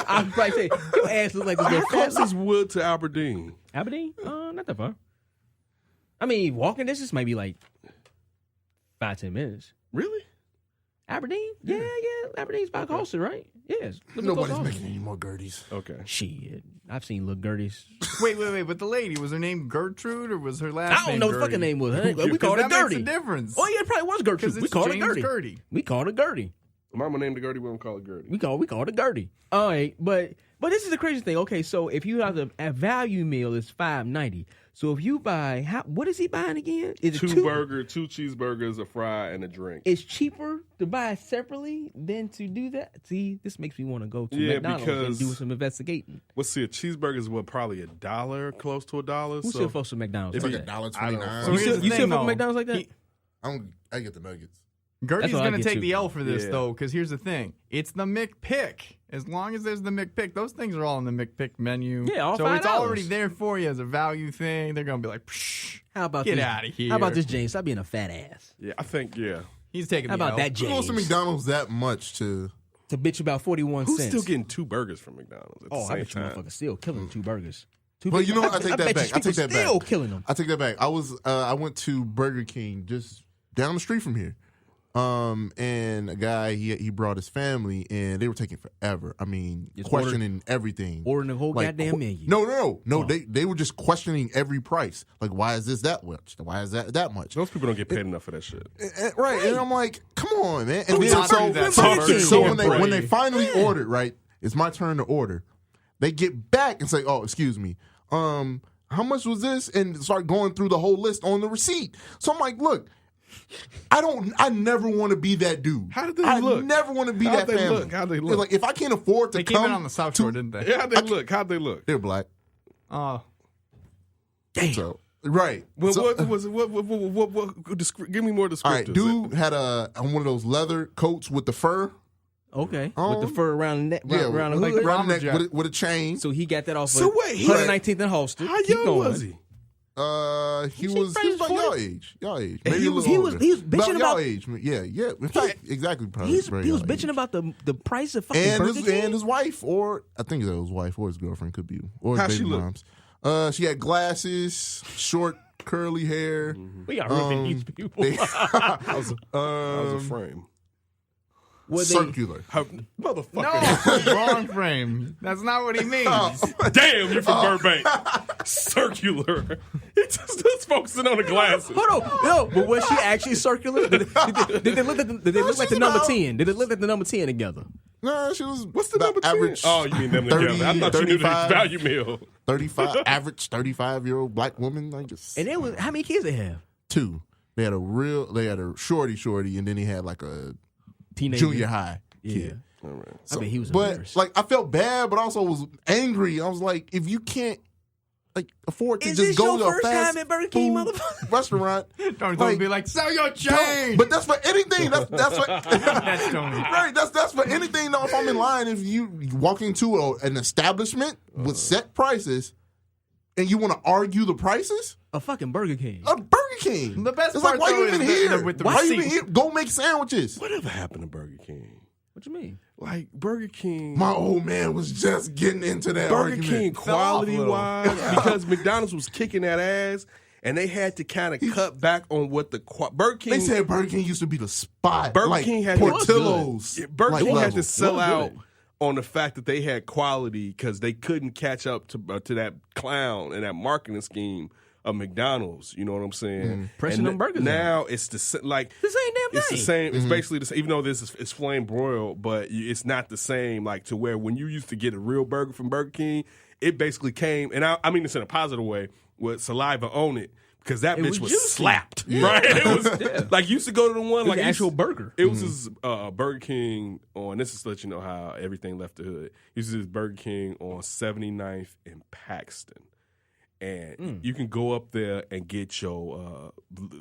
I would probably say, your ass look like this How little close fat. is Wood to Aberdeen? Aberdeen? Not that far. I mean, walking distance might be like 5-10 minutes. Really? Aberdeen? Yeah. Aberdeen's by Colston, right? Yes. Nobody's making any more Gerties. Okay. Shit. I've seen little Gerties. Wait. But the lady, was her name Gertrude or was her last I name don't know what the fucking name was. We called her that makes Gertie. a difference. Oh, yeah, it probably was Gertrude. Because We it's called her James Gertie. Gertie. We called her Gertie. Mama named the Gertie, we're gonna call it Gertie. We called her Gertie. All right, but this is the crazy thing. Okay, so if you have a value meal is $5.90. So if you buy, what is he buying again? Is it Two cheeseburgers, a fry, and a drink. It's cheaper to buy it separately than to do that. See, this makes me want to go to McDonald's and because- do some investigating. Let's see, a cheeseburger is probably $1, close to $1. Who's so still folks at McDonald's? It's like like that? $1.29. So You here's still, the you thing, still fuck though. with McDonald's like that? I get the nuggets. Gertie's That's what I going to get take too. the L for this, Yeah. though, because here's the thing. It's the McPick. As long as there's the McPick, those things are all in the McPick menu. Yeah, all So $5. it's already there for you as a value thing. They're going to be like, psh, How about get this? out of here. How about this, James? Stop being a fat ass. Yeah, I think, yeah. He's taking How the about L. that, Who goes to James? McDonald's that much to... To bitch about 41 Who's cents. still getting 2 burgers from McDonald's at the Oh, I same bet you time? motherfuckers still killing 2 burgers. But you know what? I take that bet back. you I take people that back. Still killing them. I take that back. I went to Burger King just down the street from here. And a guy, he brought his family, and they were taking forever. I mean, Just questioning everything. Ordering the whole goddamn menu. No. They were just questioning every price. Like, why is this that much? Why is that much? Those people don't get paid enough for that shit. Right. And I'm like, come on, man. And we then, talking so, that so, Burger so King when they employee? finally ordered, right, it's my turn to order. They get back and say, oh, excuse me. How much was this? And start going through the whole list on the receipt. So I'm like, look, I never want to be that dude. How did they I look? never want to be How'd that they family. look? How'd they look? It's like, if I can't afford to They come came in on the South Shore, didn't they? Yeah, how'd they look? How'd they look? They're black. Oh. Damn. So, right. Well, So- what was it? Give me more descriptors. all right, dude had one of those leather coats with the fur. Okay. With the fur around the neck, Yeah, around the like hood. around the neck lumberjack. with a chain. So he got that off So of wait, he- 119th and Holster. How Keep young going. was he? He was about y'all age. Y'all age. And Maybe he a was- little he was- older. he was bitching y'all about- age. Yeah. In fact, exactly. Probably. He very was y'all bitching age. about the price of fucking and Burger King. his wife, or I think it was his wife or his girlfriend, could be, or his How she baby look? mom's. She had glasses, short curly hair. We got ripping these people. How's a frame? Were they- Circular. Motherfucker. No, wrong frame. That's not what he means. Damn, you're from Burbank. Circular. He just focusing on the glasses. Hold on, no, but was she actually circular? Did they look like she's the number about- 10? Did it look like the number 10 together? No, she was. What's the about number 10? average? Oh, you mean them 30, together. I thought you knew the 35. value meal. 35, average 35-year-old black woman. Like just And it was how many kids they have? 2. They had a shorty, and then they had like a Teenager. junior high Yeah. kid. All right. I bet he was But embarrassed. like, I felt bad, but also was angry. I was like, if you can't like afford to Is just this go your to a first fast time at Burger King, food motherfucker? restaurant, Don't be like, sell your change. but that's for anything. That's what. That's Tony. Right, that's for anything. Though, if I'm in line, if you walk into an establishment with set prices, and you want to argue the prices, A fucking Burger King. a Burger King. The best it's part, like, why though, you even is here? with the Why you even receipt. here? Go make sandwiches. Whatever happened to Burger King? What you mean? Like Burger King. My old man was just getting into that Burger argument. King Fell off a quality little. wise because McDonald's was kicking that ass and they had to kind of cut back on what the Burger King. They said Burger King used to be the spot. Burger like King had Portillo's. Yeah, Burger like King had level. to sell It out was good. on the fact that they had quality because they couldn't catch up to that clown and that marketing scheme of McDonald's. You know what I'm saying? Pressing And them burgers now it's like The same damn it's the thing. same. It's basically the same. Even though this is it's flame broiled, but it's not the same. Like to where when you used to get a real burger from Burger King, it basically came, and I mean this in a positive way, with saliva on it. because that It bitch was was juicy. slapped. Right? It was like you used to go to the one It was like an actual burger. It was this Burger King on. This is to let you know how everything left the hood. It was this Burger King on 79th in Paxton. And you can go up there and get your,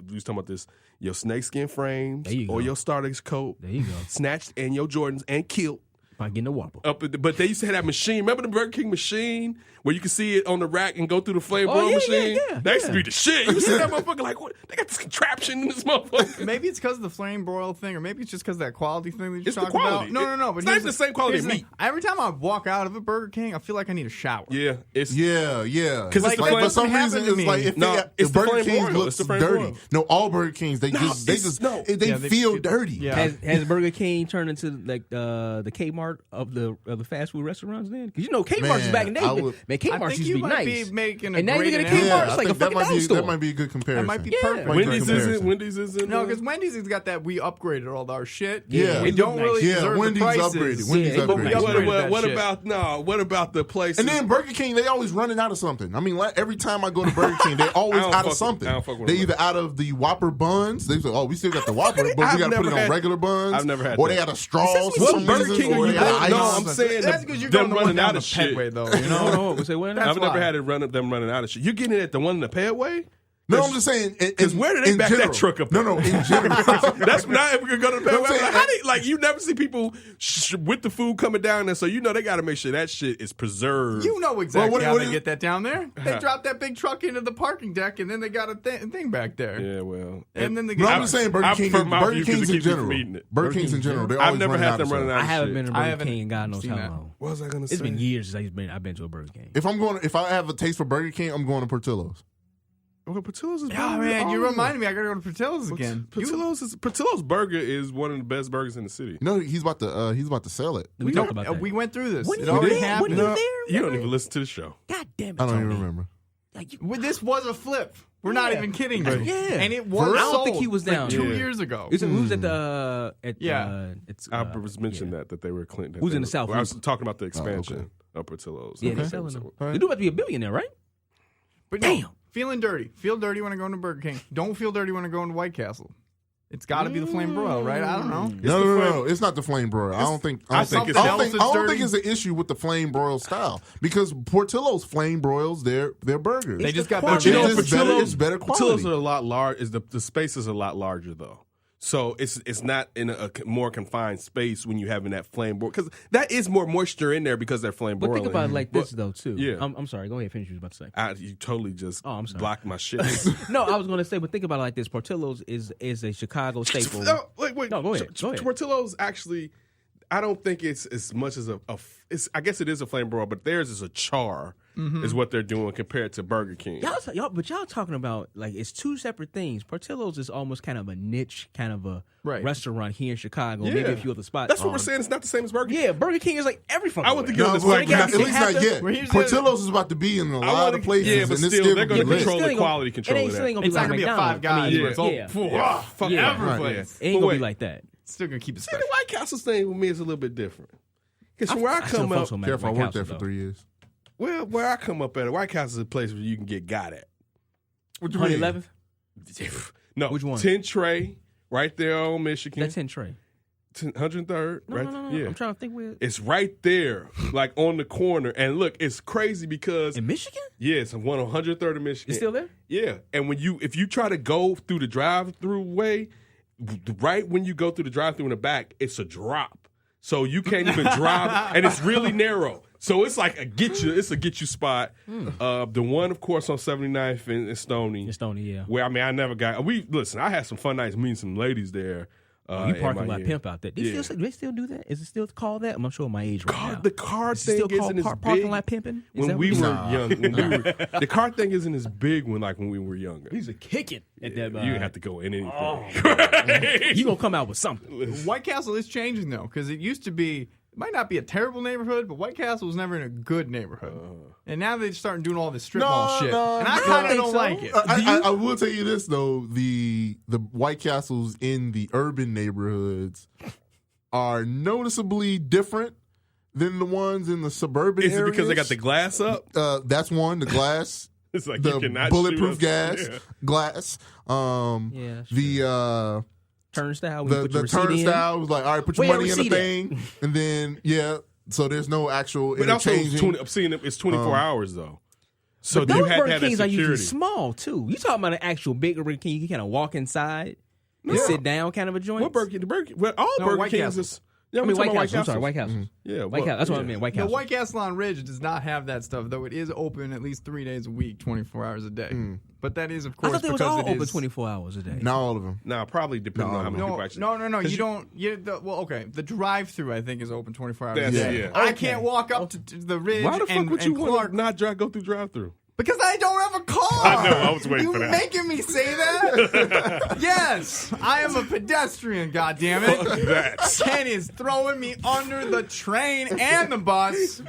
we was talking about this, your snakeskin frames There you or go. your starter's coat. There you go. Snatched and your Jordans and kilt. By getting a Whopper. But they used to have that machine. Remember the Burger King machine where you could see it on the rack and go through the flame broil machine? That used to be the shit. You see that motherfucker like, what? They got this contraption in this motherfucker. Maybe it's because of the flame broil thing, or maybe it's just because of that quality thing that you're It's the talking quality. about. No. But It's not here's even the same quality here's of the meat. thing. Every time I walk out of a Burger King, I feel like I need a shower. Yeah. It's Yeah. Because it's the like, flame- for some happened reason, to it's me. like if No, it's if the Burger flame King broil. looks It's the flame dirty. broil. No, all Burger Kings they feel get- dirty. Yeah. Has Burger King turned into like the Kmart of the fast food restaurants then? Because you know Kmart's Man, back in the day. I would- Man, I Kmart think used to you be might nice. be making a And now you great get a analogy. Kmart, it's like I a think that fucking might dollar store. that might be a good comparison. That might be Yeah. perfect. Wendy's isn't. No, because Wendy's has got that we upgraded all our shit. Yeah. We don't really Yeah, deserve Wendy's the prices. upgraded. Wendy's Yeah, but we upgraded. upgraded that What shit. about what about the place? And then Burger King, they always running out of something. I mean, every time I go to Burger King, they always I don't out fuck of something. I don't fuck with They them. either out of the Whopper buns. They say, "Oh, we still got the Whopper, but we I've got to put it never on had- regular buns." I've never had or that. they out of straws for What some Burger reason. King are or you they out of No, ice. I'm saying That's because you're them going the one running down out the of shit. Petway, though. You know? No, say what? That's I've never why. had them running out of shit. You're getting it at the one in the Petway? No, I'm just saying. Because where do they back that truck up? No, in general. That's not ever gonna go to the No, I'm Petway. saying- How they, like you never see people with the food coming down there, so you know they got to make sure that shit is preserved. You know exactly Well, how what they is- get that down there. They drop that big truck into the parking deck, and then they got a thing back there. Yeah, well, And then they No, get I'm just saying Burger I King. prefer my Burger view 'cause Kings it in keeps me general. from eating it. Burger Kings in general. They I've always never running had out them of running stuff. out I haven't been to I Burger haven't King in God knows seen how that. long. What was I gonna say? It's been years since I've been to a Burger King. If I have a taste for Burger King, I'm going to Portillo's. Well, Portillo's is Oh better man, than you all of reminded them. me. I gotta go to Portillo's again. Portillo's burger is one of the best burgers in the city. No, he's about to sell it. We talked about that. We went through this. When It you already there? happened. When you there? You don't even listen to the show. God damn it, I don't even Tony. remember. Like, you- This was a flip. We're not Yeah. even kidding you. Yeah. And it was. I don't sold think he was down. like 2 Yeah. years ago. we was at the Yeah. it's I was mentioned that they were Clinton. Who's in the South? I was talking about the expansion of Portillo's. Yeah, they're Okay. selling them. All right. They do have to be a billionaire, right? But Damn. no, feeling dirty. Feel dirty when I go into Burger King. Don't feel dirty when I go into White Castle. It's got to be the flame broil, right? I don't know. No. It's not the flame broil. I don't think. I something don't else think. is I don't dirty. think it's an issue with the flame broil style because Portillo's flame broils their burgers. They just got quality. better. You know, veggies. it's better quality. Portillo's are a lot large. The space is a lot larger though. So it's not in a more confined space when you having that flame broil because that is more moisture in there because they're flame But broiling. think about it like this though too. Yeah. I'm sorry. Go ahead, finish what you was about to say. You totally just Oh, I'm sorry. blocked my shit. No, I was going to say, but think about it like this: Portillo's is a Chicago staple. No, wait. No, go ahead. Go ahead. Portillo's actually, I don't think it's as much as it's. I guess it is a flame broil, but theirs is a char, is what they're doing compared to Burger King. Y'all talking about like it's two separate things. Portillo's is almost kind of a niche, kind of a Right. restaurant here in Chicago, Yeah. maybe a few other spots. That's what we're saying. It's not the same as Burger King. Yeah, Burger King is like every fucking. I would think way. it No, was but like, at least have not to- yet. Well, here's the- Portillo's is about to be in a lot of places, yeah, but and it's still, still they're gonna gonna be lit. control the quality control It ain't of still ain't that. gonna be It's not like gonna be a McDonald's. Five Guys I mean, where it's all yeah. Fuck Yeah. every right, place. It ain't But gonna wait. be like that. Still gonna keep it See, special. the White Castle thing with me is a little bit different. Because from where I come up, Careful, I worked there for 3 years. well, where I come up at, White Castle is a place where you can get got at. What you mean? 111th. No, Which one? 10 Tray, right there on Michigan. That's 10 Trey. 103rd, No, right? no. Yeah. I'm trying to think where. It's right there, like on the corner. And look, it's crazy because In Michigan? yes, I'm 103rd in Michigan. It's still there? Yeah, and if you try to go through the drive-through way, right when you go through the drive-through in the back, it's a drop, so you can't even drive, and it's really narrow. So it's like it's a get you spot. The one, of course, on 79th in Stony. In Stony, yeah. Where I never got. Listen. I had some fun nights meeting some ladies there. You in parking my lot year. pimp out there. Do Yeah. they still do that? Is it still called that? I'm showing my age right now. The car Is it thing still called isn't as parking big. lot pimping? Is When that we what were it is? young, the car thing isn't as big when we were younger. He's a kicking at that. You have to go in anything. You gonna come out with something? White Castle is changing though, because it used to be. It might not be a terrible neighborhood, but White Castle was never in a good neighborhood. And now they're starting doing all this strip mall shit, and I kind of don't like it. I will tell you this though: the White Castles in the urban neighborhoods are noticeably different than the ones in the suburban Is it areas. because they got the glass up? That's one. The glass. It's like you the cannot bulletproof shoot gas, us. Yeah. glass, Yeah, the turnstile. the turnstile was like, all right, put your Where money in the receipt at? thing, and then so there's no actual But also, interchanging. I'm seeing it's 24 hours though. So Those you had to Burger have that Kings are usually security. small too. You talking about an actual big Burger King? You can kind of walk inside and sit down, kind of a joint. What Burger King? Well, all No, Burger White Kings Castle. is. Yeah, I mean, we're White talking Castle. I'm about sorry, White Castle. Yeah, White Castle. That's what I meant. White The Castle. White Castle on Ridge does not have that stuff, though it is open at least 3 days a week, 24 hours a day. But that is, of I course, thought they was because all it open is 24 hours a day. Not all of them. Now, probably depending on how many people actually. No. You don't. Well, okay. The drive-through, I think, is open 24 hours a That's day. it, yeah. I can't walk up to the Ridge Why the fuck and, would you and want Clark to not go through drive-through? because I don't have a car. I know, I was waiting you for that. making me say that? Yes, I am a pedestrian. Goddammit. That. Ken is throwing me under the train and the bus.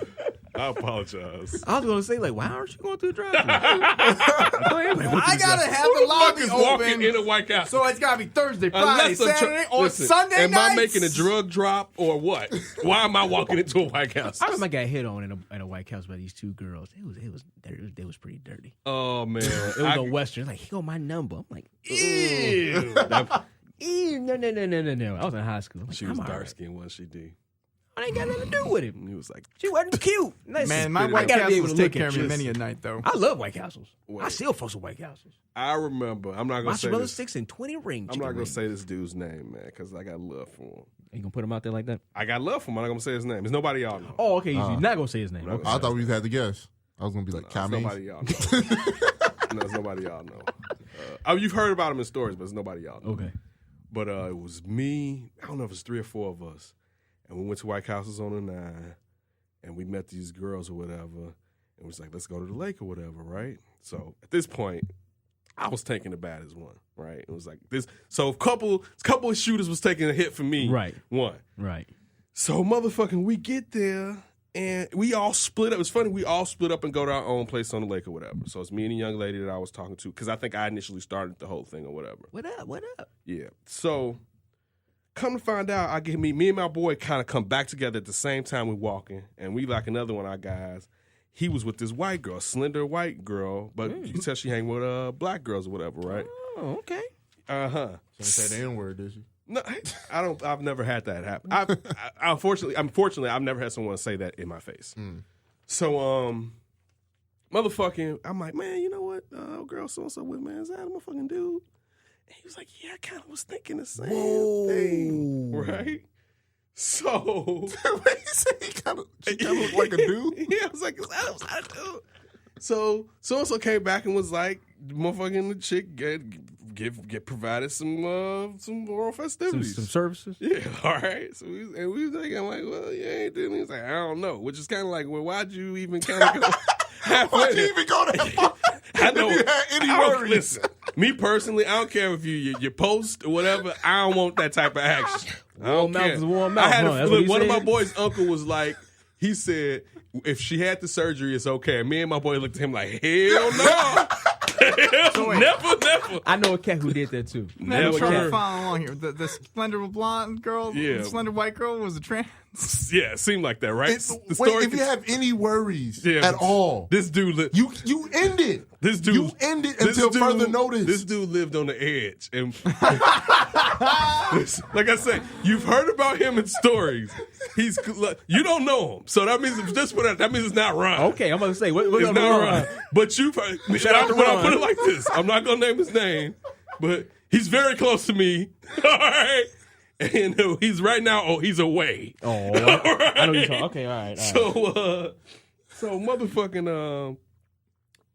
I apologize. I was going to say, like, why aren't you going through the drive-thru? I gotta have Who the the fuck lobby is walking open. in a White Castle? So it's gotta be Thursday, Friday, Unless I'm Saturday, or listen, Sunday am nights. I making a drug drop or what? Why am I walking into a White Castle? I remember I got hit on in a White Castle by these two girls. They was pretty dirty. Oh man, It was a Western. Like, he got my number. I'm like, Ew. ew, no. I was in high school. Like, She I'm was all dark right. skinned, wasn't she? D. I ain't got nothing to do with it. He was like, She wasn't cute. Man, my I White gotta be able Castles to take look care at of me you. many a night, though. I love White Castles. Wait. I still fuss with White Castles. I remember. I'm not gonna say Mozzarella this. sticks and 20 ring. I'm not gonna say this dude's name, man, because I got love for him. You gonna put him out there like that? I got love for him. I'm not gonna say his name. It's nobody y'all know. Oh, okay. You're not gonna say his name. Okay. I thought we had to guess. I was gonna be like, It's Kami. nobody y'all know. No, it's nobody y'all know. You've heard about him in stories, but it's nobody y'all know. Okay. But it was me. I don't know if it's 3 or 4 of us, and we went to White Castles on the 9, and we met these girls or whatever, and we was like, let's go to the lake or whatever, right? So at this point, I was taking the baddest one, right? It was like this. So a couple of shooters was taking a hit for me, Right. One. Right. So motherfucking, we get there. And we all split up. It's funny, we all split up and go to our own place on the lake or whatever. So it's me and a young lady that I was talking to, because I think I initially started the whole thing or whatever. What up? Yeah. So come to find out, me and my boy kind of come back together at the same time we walking, and we like another one of our guys. He was with this white girl, slender white girl, but you can tell she hang with black girls or whatever, right? Oh, okay. Uh-huh. She say the N-word, did she? No, I don't. I've never had that happen. Unfortunately, I've never had someone say that in my face. So, motherfucking, I'm like, man, you know what? Girl, so and so with, man, is that a motherfucking dude? And he was like, yeah, I kind of was thinking the same thing, right? So, He said she kind of looked like a dude. yeah, I was like, is that a dude? So and so came back and was like, motherfucking the chick get provided some oral festivities. Some services? Yeah, all right. So we was thinking like, well, you ain't doing it. He's like, I don't know, which is kind of like, well, why'd you even kind of go halfway Why'd you there? even go that far? I know. If you had any I don't- worries. Listen, me personally, I don't care if you post or whatever. I don't want that type of action. I don't Warm mouth care. is warm mouth, I had huh? That's what he one of my said? boys' uncle was like, he said, if she had the surgery, it's okay. And me and my boy looked at him like, hell no. Never. I know a cat who did that too. Man, I'm Never trying to care. follow along here. The slender blonde girl, Yeah. the slender white girl was a trans. Yeah, it seemed like that, right? Wait, if you have any worries at all, this dude, you end it. This dude, you end it this until dude- further notice. This dude lived on the edge, and like I said, you've heard about him in stories. You don't know him, so that means that means it's not Ron. Okay, I'm about to say, what's It's up not with Ron. Ron? But you've heard. Shout out to When I Ron. put it like this, I'm not gonna name his name, but he's very close to me. All right, and he's right now. Oh, he's away. Oh, I know you're talking. Okay, all right. So motherfucking,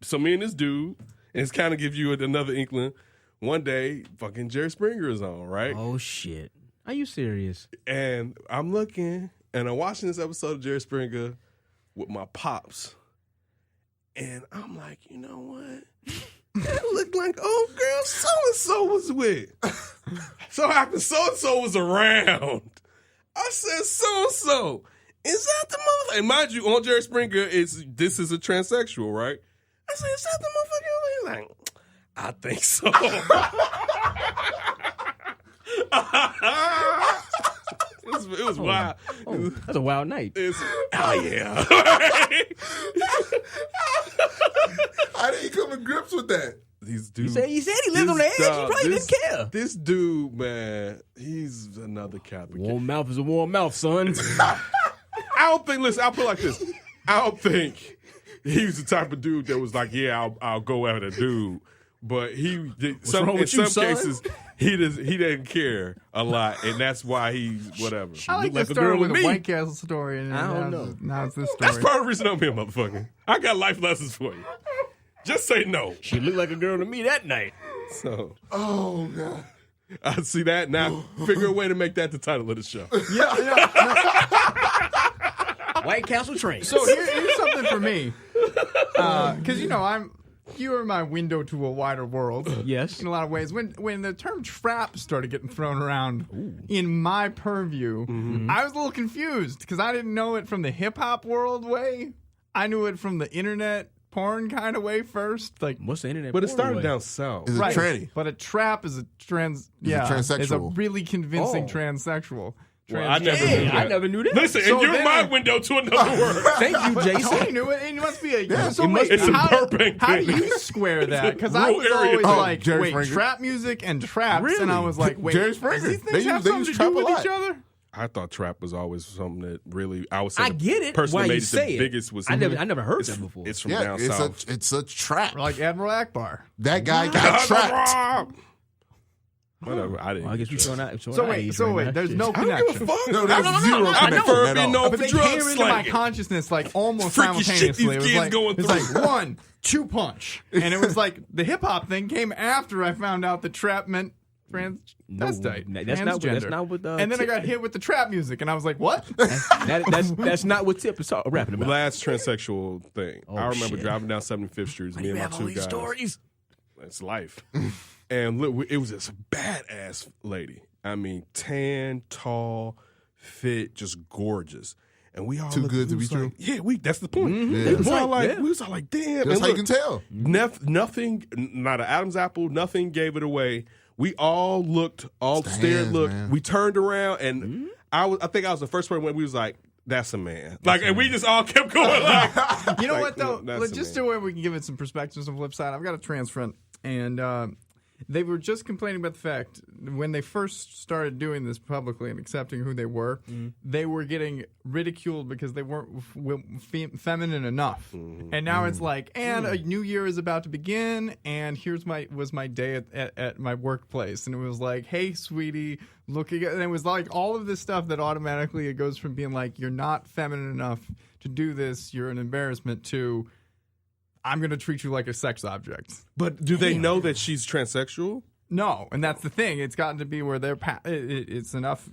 so me and this dude, and it's kind of give you another inkling. One day, fucking Jerry Springer is on, right? Oh shit! Are you serious? And I'm looking, and I'm watching this episode of Jerry Springer with my pops, and I'm like, you know what? That looked like old girl so and so was with. So happened so and so was around. I said so and so. Is that the motherfucker? And mind you, on Jerry Springer, this is a transsexual, right? I said, is that the motherfucker? He's like, I think so. It was wild. Oh, that's a wild night. Oh yeah. How did he come to grips with that? These dudes. He said he lived on the edge. He probably didn't care. This dude, man, he's another copycat. Warm mouth is a warm mouth, son. I don't think. Listen, I'll put it like this. I don't think he was the type of dude that was like, yeah, I'll go after a dude. But in some cases, he didn't care a lot, and that's why he's whatever. I like like to a start girl with with a me. White Castle story, and I don't now know. now it's this story. That's part of the reason I'm here, motherfucker. I got life lessons for you. Just say no. She looked like a girl to me that night. So Oh God. I see that now. Figure a way to make that the title of the show. White Castle train. So here's something for me, because you are my window to a wider world. Yes. In a lot of ways. When the term trap started getting thrown around in my purview, I was a little confused because I didn't know it from the hip hop world way. I knew it from the internet porn kind of way first. Like, What's the internet? But it porn started way? down south. Is it tranny? but a trap is a transsexual. is a really convincing Oh. transsexual. Well, I never Hey, knew that. I never knew that. Listen, So and you're then my I- window to another world. Thank you, Tony Jason. knew it. It must be a. So It must wait, be some how, Burbank how do thing. you square that? Because I Rural was area always thing. like, Jerry wait, Springer. trap music and traps, Really? and I was like, wait, Jerry does Springer. these They things use- have they something use to do trap a with lot. each other? I thought trap was always something that really, I would say I the get it. person Why that made you it say the it. biggest was I never heard that before. It's from Yeah, down it's south. it's a trap. Like Admiral Akbar. That guy got trapped. Whatever, I didn't. Well, I guess you're showing out. So wait, there's no I don't connection. give a fuck. No, there's zero I connection prefer at being all. known But for they drug came into my slanging. consciousness like almost Freaky shit simultaneously. these It was kids like going it's through. like 1, 2 punch, and it was like the hip hop thing came after I found out that trap meant transvestite. That's not what- that's transgender. not what, And then I got hit with the trap music, and I was like, "What?" That's not what Tip is rapping about. Last transsexual thing. I remember shit. driving down 75th Street. Me and my have all two these guys. stories. It's life. And look, it was this badass lady. I mean, tan, tall, fit, just gorgeous. And we all Too looked- good to we be was true. like, yeah, that's the point. Yeah. We was all Right, like, yeah. we was all like, damn. That's And how you look, can tell. nothing, not an Adam's apple, nothing gave it away. We all looked, stared, looked. man. We turned around, and I think I was the first person when we was like, that's a man. Like, and we just all kept going like. You know Like, what though? no, that's a Just man. to where we can give it some perspective, some flip side. I've got a trans friend, and they were just complaining about the fact when they first started doing this publicly and accepting who they were, they were getting ridiculed because they weren't feminine enough. And now it's like, and a new year is about to begin, and here's my day at my workplace, and it was like, hey, sweetie, looking at, and it was like all of this stuff that automatically it goes from being like you're not feminine enough to do this, you're an embarrassment, to I'm going to treat you like a sex object. But do they know that she's transsexual? No, and that's the thing. It's gotten to be where they're it's enough.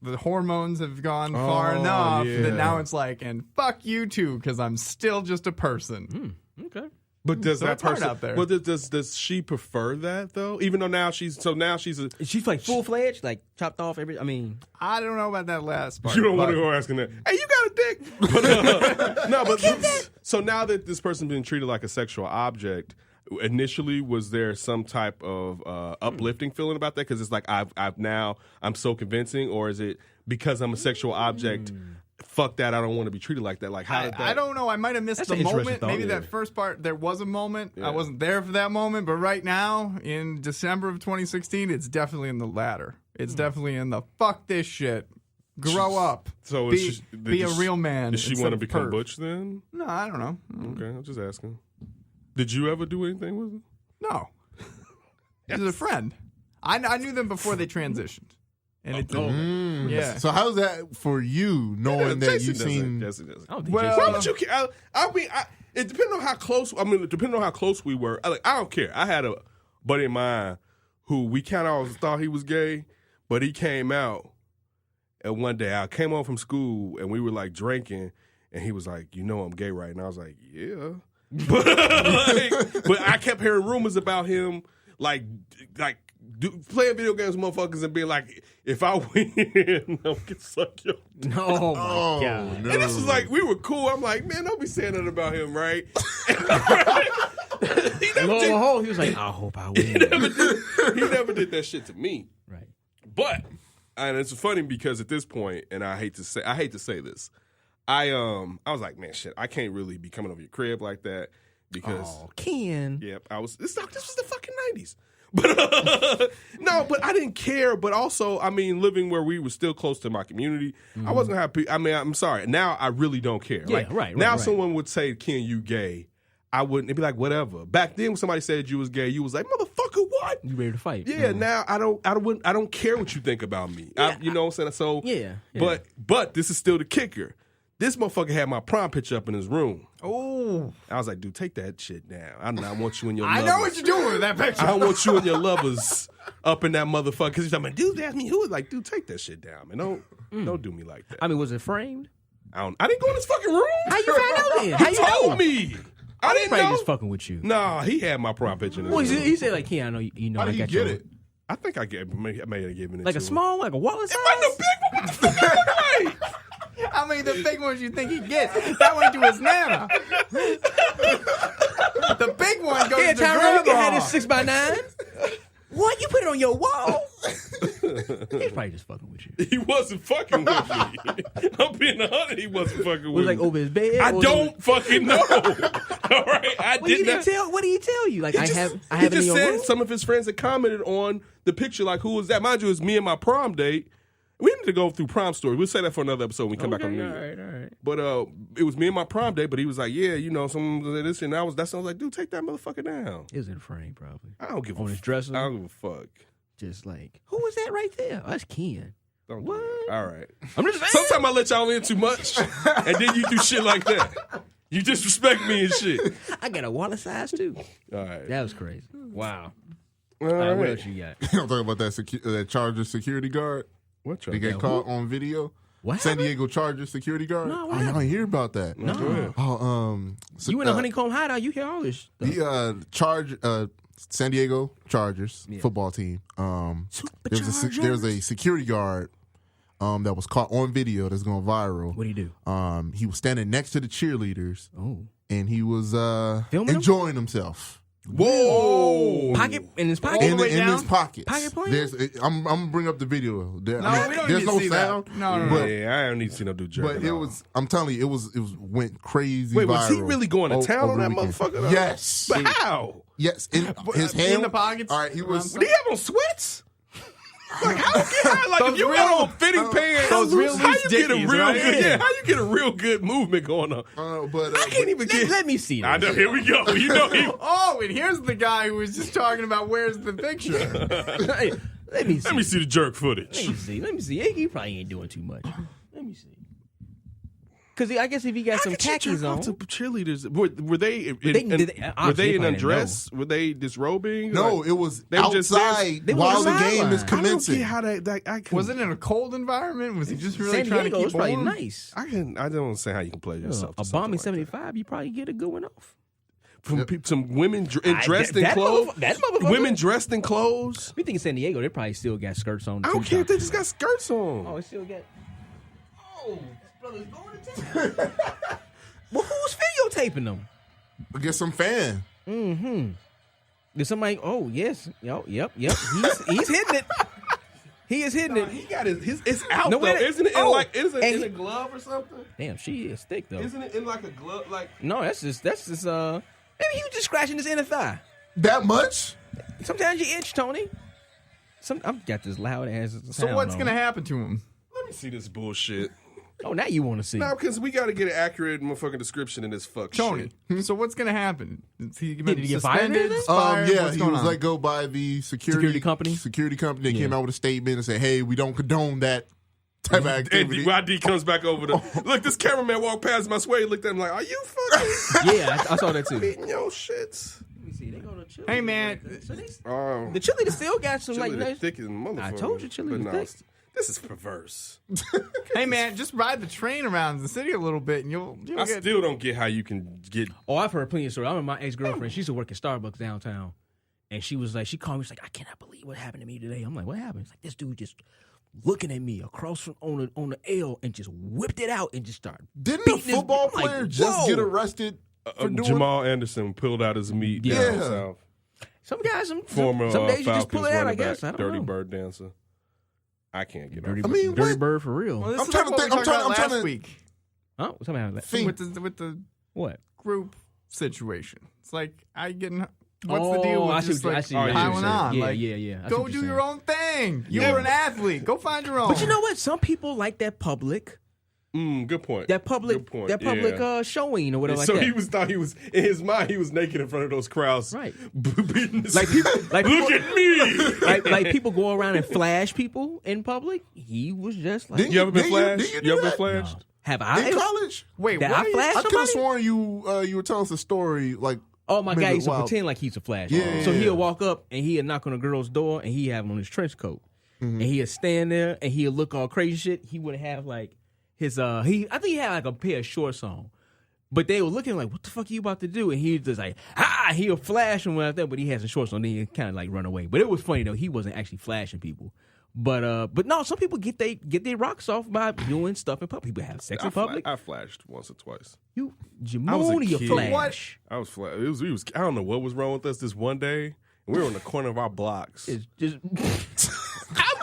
The hormones have gone far enough yeah. that now it's like, and fuck you too, because I'm still just a person. Okay. But does So that it's hard person out there. But does she prefer that though? Even though now she's a. She's like full fledged, like chopped off every. I mean, I don't know about that last part. You don't but- want to go asking that. Hey, you got a dick? But, no, but so now that this person's been treated like a sexual object, initially was there some type of uplifting feeling about that? Because it's like I'm so convincing, or is it because I'm a sexual object? Fuck that! I don't want to be treated like that. Like how did that? I don't know. I might have missed That's the an interesting moment. thought. Maybe Yeah. that first part, there was a moment. Yeah. I wasn't there for that moment. But right now, in December of 2016, it's definitely in the latter. It's definitely in the fuck this shit. Grow up. So be, it's just- be a real man. Does she instead want to of become perv. butch then? No, I don't know. Okay, I'm just asking. Did you ever do anything with it? No. This is a friend. I knew them before they transitioned. And it yeah. So how's that for you, knowing that Jason you've doesn't. seen? Jason doesn't. I don't think Well- Jason- Why would you care? I mean, it depends on how close. I mean, depending on how close we were. I don't care. I had a buddy of mine who we kind of always thought he was gay, but he came out. And one day I came home from school and we were like drinking, and he was like, "You know I'm gay, right?" And I was like, "Yeah," but I kept hearing rumors about him, like playing video games with motherfuckers and being like, "If I win, I'm gonna suck your." Oh my Oh god. no! And this was like, we were cool. I'm like, man, don't be saying that about him, right? He was like, I hope I win. He never did that shit to me. Right. But, and it's funny because at this point, and I hate to say this, I was like, man, shit, I can't really be coming over your crib like that. because Ken. yep, this was the fucking 90s. But no, but I didn't care. But also, I mean, living where we were still close to my community, I wasn't happy. I mean, I'm sorry. Now I really don't care. Yeah, like, right. Now someone would say, "Ken, you gay?" I wouldn't. It'd be like, whatever. Back then, when somebody said you was gay, you was like, "Motherfucker, what?" You ready to fight? Yeah. Now I don't care what you think about me. Yeah, you know what I'm saying? So yeah. But this is still the kicker. This motherfucker had my prom picture up in his room. Oh, I was like, dude, take that shit down. I do not want you and your I lovers. know what you're doing with that picture. I don't want you and your lovers up in that motherfucker. Because he's like, dude, ask me who was like, dude, take that shit down, man. Don't do me like that. I mean, was it framed? I didn't go in his fucking room. How you find out then? How He you told know? me. I didn't Probably know. just fucking with you. Nah, he had my prom picture in his Well, room. he said like, "Ken, I know you know How I did you got get your-" it? I think I may have given it Like to a him. small, like a wallet size. It wasn't a big one. What the fuck am I like? How many of the big ones you think he gets? That went to his nana. The big one goes Yeah, to Tyrone, you can have grandma. this 6x9. What? You put it on your wall? He's probably just fucking with you. He wasn't fucking with me. I'm being 100. He wasn't fucking Was with it like me. over his bed? I or was don't it- fucking know. All right, I What did did not. he tell? What did he tell you? Like He I just- have he it in just your said room. some of his friends had commented on the picture, like, who was that? Mind you, it was me and my prom date. We need to go through prom story. We'll say that for another episode when we come back on the all New Year. right. But it was me and my prom date, but he was like, yeah, you know, someone did this and I was like, dude, take that motherfucker down. It was in frame, probably. I don't give On a his dresser? I don't give a fuck. Just like, who was that right there? Oh, that's Ken. Don't What? do that. All right. I'm just saying. Sometimes I let y'all in too much, and then you do shit like that. You disrespect me and shit. I got a wallet size too. All right. That was crazy. Wow. All All right, what right. else you got? I'm talking about that Chargers security guard. What They get caught on video. What San happened? Diego Chargers security guard. No, what oh, y'all ain't hear about that? No. Oh, You in a honeycomb hideout? You hear all this stuff. the San Diego Chargers football team. There's a security guard that was caught on video that's going viral. What did he do? He was standing next to the cheerleaders Oh, and he was Filming them? enjoying himself. Whoa. pocket in his pocket. In, the way in his down? pockets. Pocket plan? I'm gonna bring up the video. No, we don't there's need no to see that. sound. No. But, Yeah, I don't need to see no dude jerking but it off. was. I'm telling you, it was went crazy. Wait, was he viral really going to town over on that the weekend. motherfucker, though? Yes. But how? Yes. In his hand. in the pockets? All right. He was. Did he have on sweats? Like like Those if you real- got on fitting pants, those real how loose you get a dickies, real right? good? Yeah, how you get a real good movement going on? But I can't even get. Let me see. I This. know. Here we go. You know he. Oh, and here's the guy who was just talking about where's the picture. Hey, let me see. Let me see the jerk footage. Let me see. He probably ain't doing too much. Let me see. Because I guess if he got some khakis on, To cheerleaders, were they? Were were they in probably undress? Were they disrobing? no, Like, it was they were just outside They were while on the the game is sideline. I don't commencing. get how that. I can, Was it in a cold environment? Was he just really San trying Diego to was keep probably warm? nice. I don't understand how you can play yourself. A bombing 75, you probably get a good one off. From some women dressed in that clothes. that motherfucker. Women dressed in clothes. We think in San Diego, they probably still got skirts on. I don't too, care if Tom. they just got skirts on. Oh, it still got. Oh, this brother's going to town. Well, who's videotaping them? Get some fan. Did somebody? Oh, yes. Yep. He's hitting it. He is hitting it. He got his it's out No, though. wait, Isn't it in oh, like is it and in he- a glove or something? Damn, she is thick though. Isn't it in like a glove? Like No, that's just maybe he was just scratching his inner thigh. That much? Sometimes you itch, Tony. I've got this loud ass. So what's going to happen to him? let me see this bullshit. Oh, now you want to see? No, because we got to get an accurate motherfucking description in this fuck Tony. shit. So what's going to happen? Is he Did he get fired or suspended? anything? Fired? Yeah, What's he going was on? let go by the Security company? Security company. They Yeah. came out with a statement and said, "Hey, we don't condone that type of And activity." YD comes back over the look. This cameraman walked past my way. He looked at him like, "Are you fucking Yeah, I saw that too. eating your shits?" Let me see. They go to Chili. Hey, man. So they, Oh, the chili still got some chili like the nice. thick as a motherfucker. I told you chili But was thick. This is perverse. Hey, man, just ride the train around the city a little bit and you'll I get... still don't get how you can get. Oh, I've heard plenty of stories. I remember my ex-girlfriend. She used to work at Starbucks downtown, and she was like, she called me. She's like, I cannot believe what happened to me today. I'm like, what happened? It's like this dude just looking at me across from on the L and just whipped it out and just started. Didn't the beating his- football I'm like, player just whoa. get arrested for doing Jamal Anderson pulled out his meat Yeah. down south. Some guys, Former some days you just Falcons pull it out. I running guess back, I don't Dirty know. Bird dancer. I can't get Dirty, off. I mean, dirty what? bird for real. Well, this I'm is trying like to what think- we I'm talked trying about to last week Oh, something like that. think. with the What? group situation. It's like I getting. What's the deal with just like piling on? Yeah, like, yeah. Go do your own thing. You're an athlete. Go find your own. But you know what? Some people like that public. Good point. That public showing or whatever like so that. he thought he was in his mind. He was naked in front of those crowds, right? Beating his, like people, look at me. like people go around and flash people in public. He was just like, you ever been flashed? You ever been flashed? No. Have I? In college? Wait, that what? I flashed I could have somebody? sworn you were telling us a story like. Oh my God, he used to wild. pretend like he's a flash. Yeah. So he'll walk up and he'll knock on a girl's door and he have on his trench coat. And he'll stand there and he'll look all crazy shit. He would have like his I think he had like a pair of shorts on. But they were looking like, what the fuck are you about to do? And he just like, he'll flash and whatever, but he has some shorts on, then he'll kind of like run away. But it was funny though, he wasn't actually flashing people. But no, some people get their rocks off by doing stuff in public. People have sex in public. I flashed once or twice. You I was a Jamoni, you kid. flash. I was flash. It was. I don't know what was wrong with us this one day. We were on the corner of our blocks. It's just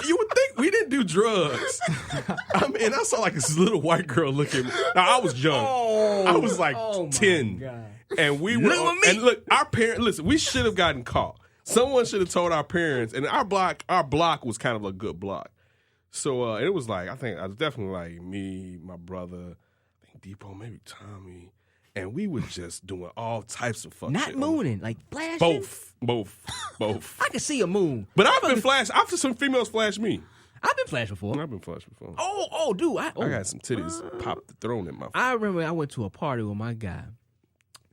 You would think we didn't do drugs. I mean, I saw like this little white girl looking. Now I was young. I was like 10, and we were. And look, our parents. Listen, we should have gotten caught. Someone should have told our parents. And our block was kind of a good block. So it was like I was definitely like me, my brother, I think Depot, maybe Tommy, and we were just doing all types of fuck not shit. mooning, like flashing. Both. I can see a moon. But I've been flashed. After some females flashed me. I've been flashed before. I've been flashed before. Oh, dude. I got some titties popped thrown in my face. I remember I went to a party with my guy.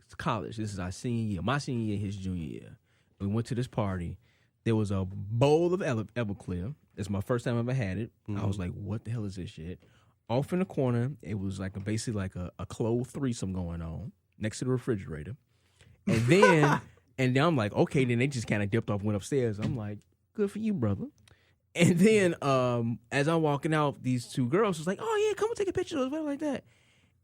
It's college. This is our senior year. My senior year, his junior year. We went to this party. There was a bowl of Everclear. It's my first time I ever had it. I was like, what the hell is this shit? Off in the corner, it was like basically like a clothed threesome going on next to the refrigerator. And then I'm like, okay, then they just kind of dipped off, went upstairs. I'm like, good for you, brother. And then as I'm walking out, these two girls was like, oh, yeah, come and take a picture of us, like that.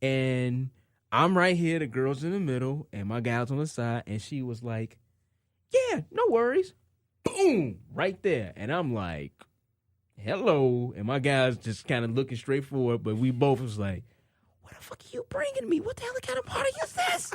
And I'm right here, the girl's in the middle, and my guy's on the side, and she was like, yeah, no worries. Boom, right there. And I'm like, hello. And my guy's just kind of looking straight forward, but we both was like, what the fuck are you bringing me? What the hell kind of party is this?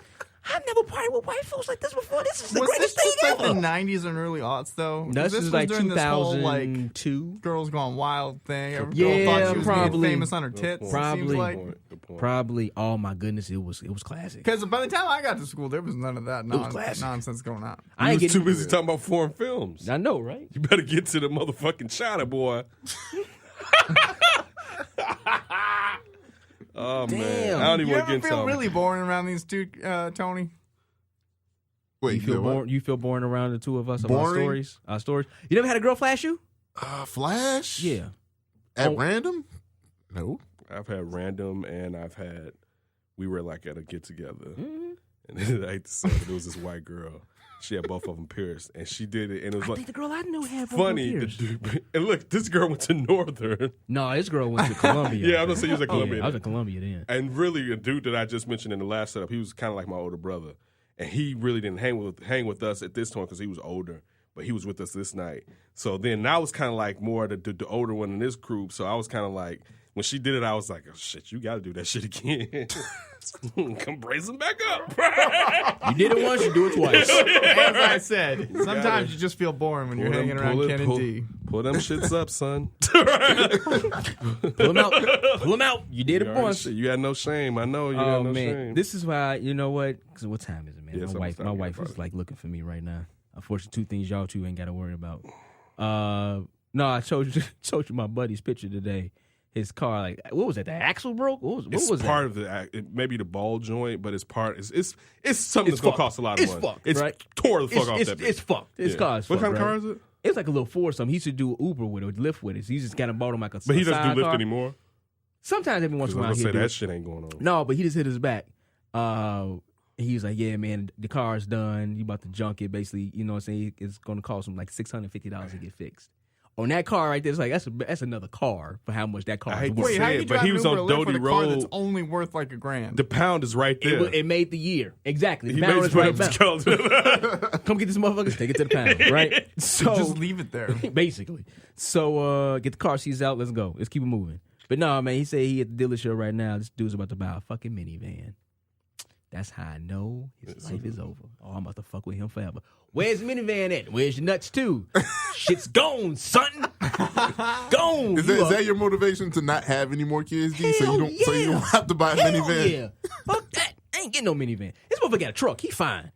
I've never partied with white folks like this before. This is the greatest thing like ever. the 90s and early aughts, though? This is was like during this whole, 2002. like, Girls Gone Wild thing. Every Yeah, girl thought she was probably. being famous on her tits. Probably. Seems like. Good point. Probably. Oh my goodness, it was classic. Because by the time I got to school, there was none of that was classic. nonsense going on. I ain't You was too getting busy talking about foreign films. I know, right? You better get to the motherfucking China, boy. Oh, man. Damn. I don't even You want to ever get into feel it. really boring around these two, Tony? Wait, You feel what? bored? You feel boring around the two of us about Boring? Our stories. You never had a girl flash you? Flash? Yeah. At Oh. random? No. I've had random, and we were like at a get together, Mm-hmm. and I hate to say it, there was this white girl. She had both of them pierced, and she did it, and it was I like think the girl I knew had funny. And look, this girl went to Northern. No, this girl went to Columbia. Yeah, I was gonna say he was at Columbia. Yeah, I was at Columbia then. And really, a dude that I just mentioned in the last setup, he was kind of like my older brother, and he really didn't hang with us at this time because he was older. But he was with us this night. So then I was kind of like more the older one in this group. So I was kind of like, when she did it, I was like, oh, shit, you got to do that shit again. Come brace them back up. You did it once, you do it twice. As I said, sometimes you just feel boring when you're hanging around Ken and D. Pull them shits up, son. Pull them out. Pull them out. You did it once. You had no shame. I know you had Oh no man, shame. this is why you know what? Because what time is it, man? Yeah, it's my almost time, wife yeah, is like looking for me right now. Unfortunately, two things y'all two ain't got to worry about. No, I showed you my buddy's picture today. His car, like, what was that? The axle broke? What was part that? of the maybe the ball joint, but it's something that's gonna cost a lot of It's money. fucked, It's right? tore the fuck off that bitch. It's fucked. His Yeah. car is What fucked, kind of right? car is it? It's like a little Ford something. He used to do Uber with it, Lyft with it. So he just kind of bought him like a But he doesn't do Lyft sidecar. anymore. Sometimes every once Because in a I while was he'll gonna say do that it. shit ain't going on. No, but he just hit his back. He was like, yeah, man, the car's done. You about to junk it. Basically, you know what I'm saying? It's going to cost him like $650 to get fixed. On that car right there, it's like, that's another car for how much that car I is hate to worth. Wait, how say you it, but drive he was Uber on or Lyft Doty with a car that's Road. only worth like $1,000? The pound is right there. It made the year. Exactly. The He pound made is right his back. skeleton. Come get this motherfucker, take it to the pound, right? So Just leave it there. basically. So get the car seats out, let's go. Let's keep it moving. But no, man, he said he at the dealership right now. This dude's about to buy a fucking minivan. That's how I know his life is over. Oh, I'm about to fuck with him forever. Where's the minivan at? Where's your nuts too? Shit's gone, son. Gone. Is that your motivation to not have any more kids, D? So you don't have to buy a minivan. Yeah. Fuck that. I ain't getting no minivan. This motherfucker got a truck. He fine.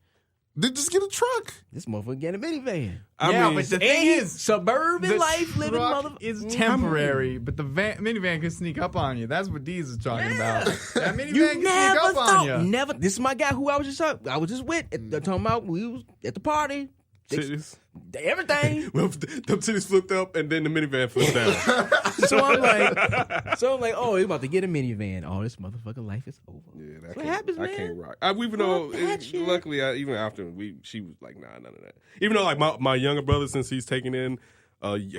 Then just get a truck. This motherfucker got a minivan. But the thing is, suburban life living truck is temporary, but the minivan can sneak up on you. That's what Deez is talking about. That minivan can sneak up on you. Never. This is my guy who I was just with. Talking about we was at the party. Titties. Everything. Well, them titties flipped up and then the minivan flipped down. So I'm like, oh, he's about to get a minivan. Oh, this motherfucker life is over. Yeah, that's what happens, man. I can't rock. Even though, luckily, even after she was like, nah, none of that. Even though, like my younger brother, since he's taken in,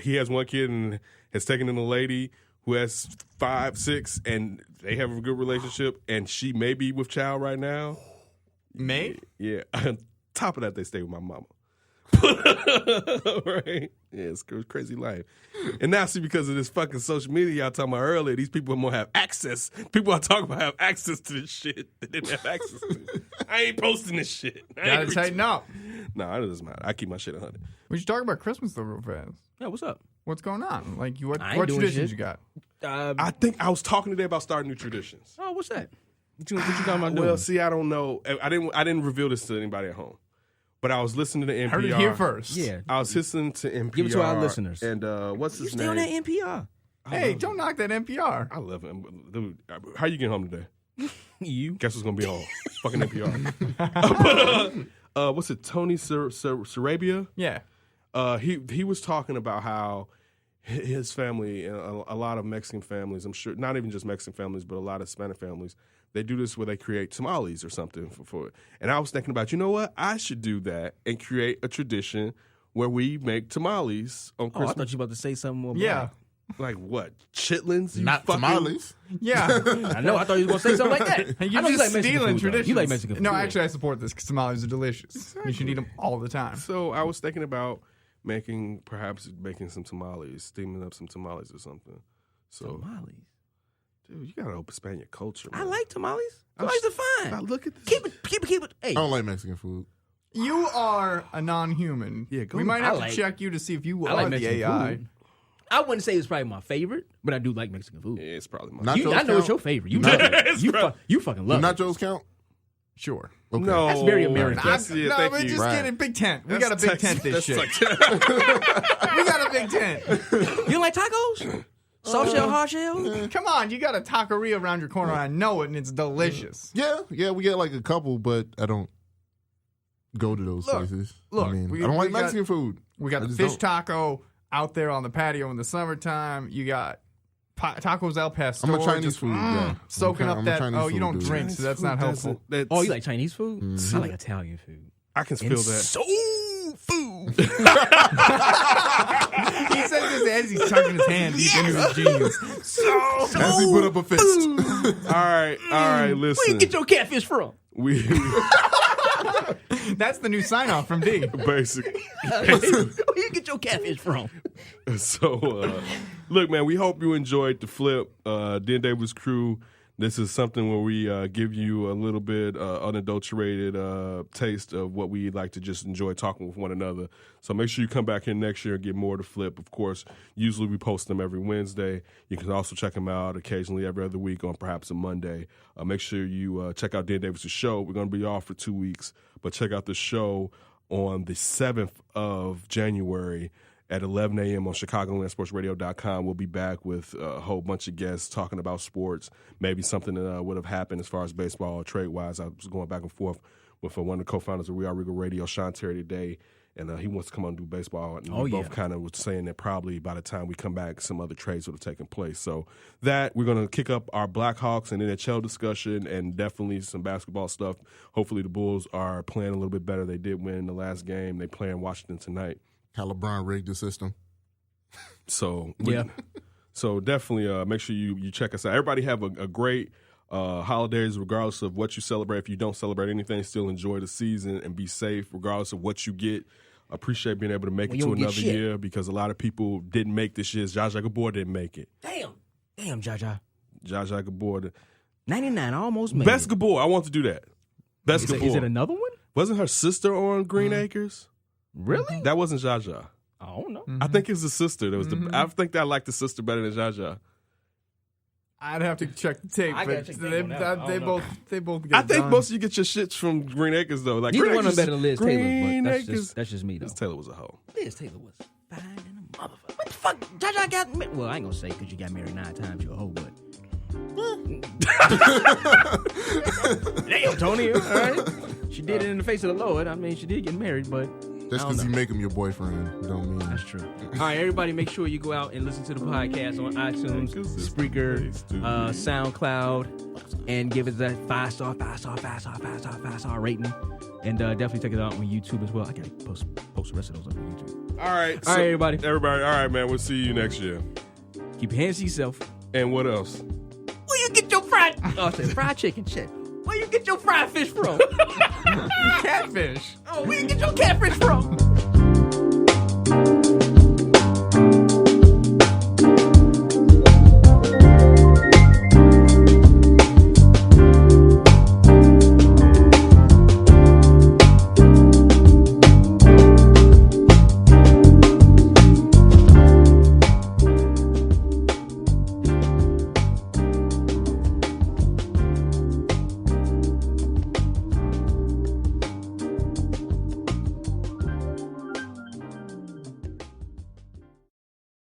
he has one kid and has taken in a lady who has 5, 6, and they have a good relationship, and she may be with child right now. May? Yeah. On top of that, they stay with my mama. Right? Yeah, it's a crazy life. And now, see, because of this fucking social media y'all talking about earlier, these people more have access. People I talk about have access to this shit they didn't have access to. I ain't posting this shit. Gotta tighten up. No, it doesn't matter. I keep my shit 100. We should talk about Christmas though real fast. Yeah, what's up? What's going on? Like, what I ain't doing traditions shit. you got? I think I was talking today about starting new traditions. Oh, what's that? What you talking about doing? Well, see, I don't know. I didn't reveal this to anybody at home. But I was listening to NPR. Heard it here first. Yeah. I was listening to NPR. Give it to our listeners. And what's his You name? stay on that NPR. Hey, don't knock that NPR. I love him. Dude, how you getting home today? You. Guess what's going to be on? Fucking NPR. But, what's it? Tony Sarabia? Yeah. He was talking about how his family, a lot of Mexican families, I'm sure, not even just Mexican families, but a lot of Hispanic families, they do this where they create tamales or something for it. And I was thinking about, you know what? I should do that and create a tradition where we make tamales on Oh, I Christmas. thought you were about to say something more. Yeah. Like what? Chitlins? You Not fucking- tamales. Yeah. I know. I thought you were going to say something like that. Hey, I you're know you just like Mexican stealing food, though. traditions. You like Mexican food. No, actually, I support this because tamales are delicious. You should eat them all the time. So I was thinking about perhaps making some tamales, steaming up some tamales or something. So, Tamales. dude, you gotta expand your culture, man. I like tamales. Tamales are fine. Now look at this. Keep it. Hey. I don't like Mexican food. You are a non-human. Yeah, go we on. might I have like- to check you to see if you I are like the Mexican AI. food. I wouldn't say it's probably my favorite, but I do like Mexican food. Yeah, it's probably my. Nachos I know it's count? your favorite. You Nachos. love it. You fucking love Do it. nachos count? Sure. Okay. No, That's very American. That's, yeah, no, thank we're you. just Right. getting big tent. We That's got a big Texas- tent this that's shit. like- We got a big tent. You don't like tacos? Soft shell, hard shell? Come on, you got a taqueria around your corner. I know it, and it's delicious. Yeah, we get like a couple, but I don't go to those places. look, I mean, we- I don't we like got- Mexican food. We got I the just fish don't. taco out there on the patio in the summertime. You got tacos al pastor. I'm a Chinese just, food guy. soaking I'm up a that. Chinese Oh, you food don't dude. drink, so that's not helpful. Oh, you like Chinese food? Mm-hmm. I like Italian food. I can feel And that. soul food. He says this as he's tucking his hand deep into his jeans. As he put up a fist. All right, Where you listen. get your catfish from? We That's the new sign off from D. basically. Where you get your catfish from? So, look, man, we hope you enjoyed the flip. Dan Davis crew. This is something where we give you a little bit unadulterated taste of what we like to just enjoy talking with one another. So make sure you come back here next year and get more to flip. Of course, usually we post them every Wednesday. You can also check them out occasionally every other week on perhaps a Monday. Make sure you check out Dan Davis' show. We're going to be off for 2 weeks, but check out the show on the 7th of January at 11 a.m. on ChicagolandSportsRadio.com. We'll be back with a whole bunch of guests talking about sports, maybe something that would have happened as far as baseball or trade-wise. I was going back and forth with one of the co-founders of We Are Regal Radio, Sean Terry, today, and he wants to come on and do baseball. And we both kind of were saying that probably by the time we come back, some other trades would have taken place. So that, we're going to kick up our Blackhawks and NHL discussion and definitely some basketball stuff. Hopefully the Bulls are playing a little bit better. They did win the last game. They play in Washington tonight. How LeBron rigged the system. So Yeah. So definitely make sure you check us out. Everybody have a great holidays, regardless of what you celebrate. If you don't celebrate anything, still enjoy the season and be safe, regardless of what you get. Appreciate being able to make it you to don't get another shit. year because a lot of people didn't make this year. Zsa Zsa Gabor didn't make it. Damn, Jaja. Zsa Zsa Gabor. 99, almost made Best it. Gabor. I want to do that. Basketball. Is it another one? Wasn't her sister on Green Acres? Really? That wasn't Zsa Zsa. I don't know. I think it's the sister. That was I think I like the sister better than Zsa Zsa. I'd have to check the tape, I gotta but check the tape on that one. I don't know. they both get I think done. most of you get your shits from Green Acres though. Like Neither Green one of Acres, them better than Liz Taylor, Green but Acres. that's just me though. Liz Taylor was a hoe. Liz Taylor was fine and a motherfucker. What the fuck? Jaja got married. Well, I ain't gonna say because you got married 9 times. You're a hoe, but. Damn, Tony. All right. She did it in the face of the Lord. I mean, she did get married, but. Just because you make him your boyfriend, don't mean. That's true. All right, everybody, make sure you go out and listen to the podcast on iTunes, Spreaker, SoundCloud, and give us that 5-star rating. And definitely check it out on YouTube as well. I gotta post the rest of those on YouTube. All right, All right, everybody. Everybody, all right, man. We'll see you next year. Keep your hands to yourself. And what else? Where you get your fried? Oh, I said fried chicken. Shit. Where you get your fried fish from? Catfish. Oh, where you get your catfish from?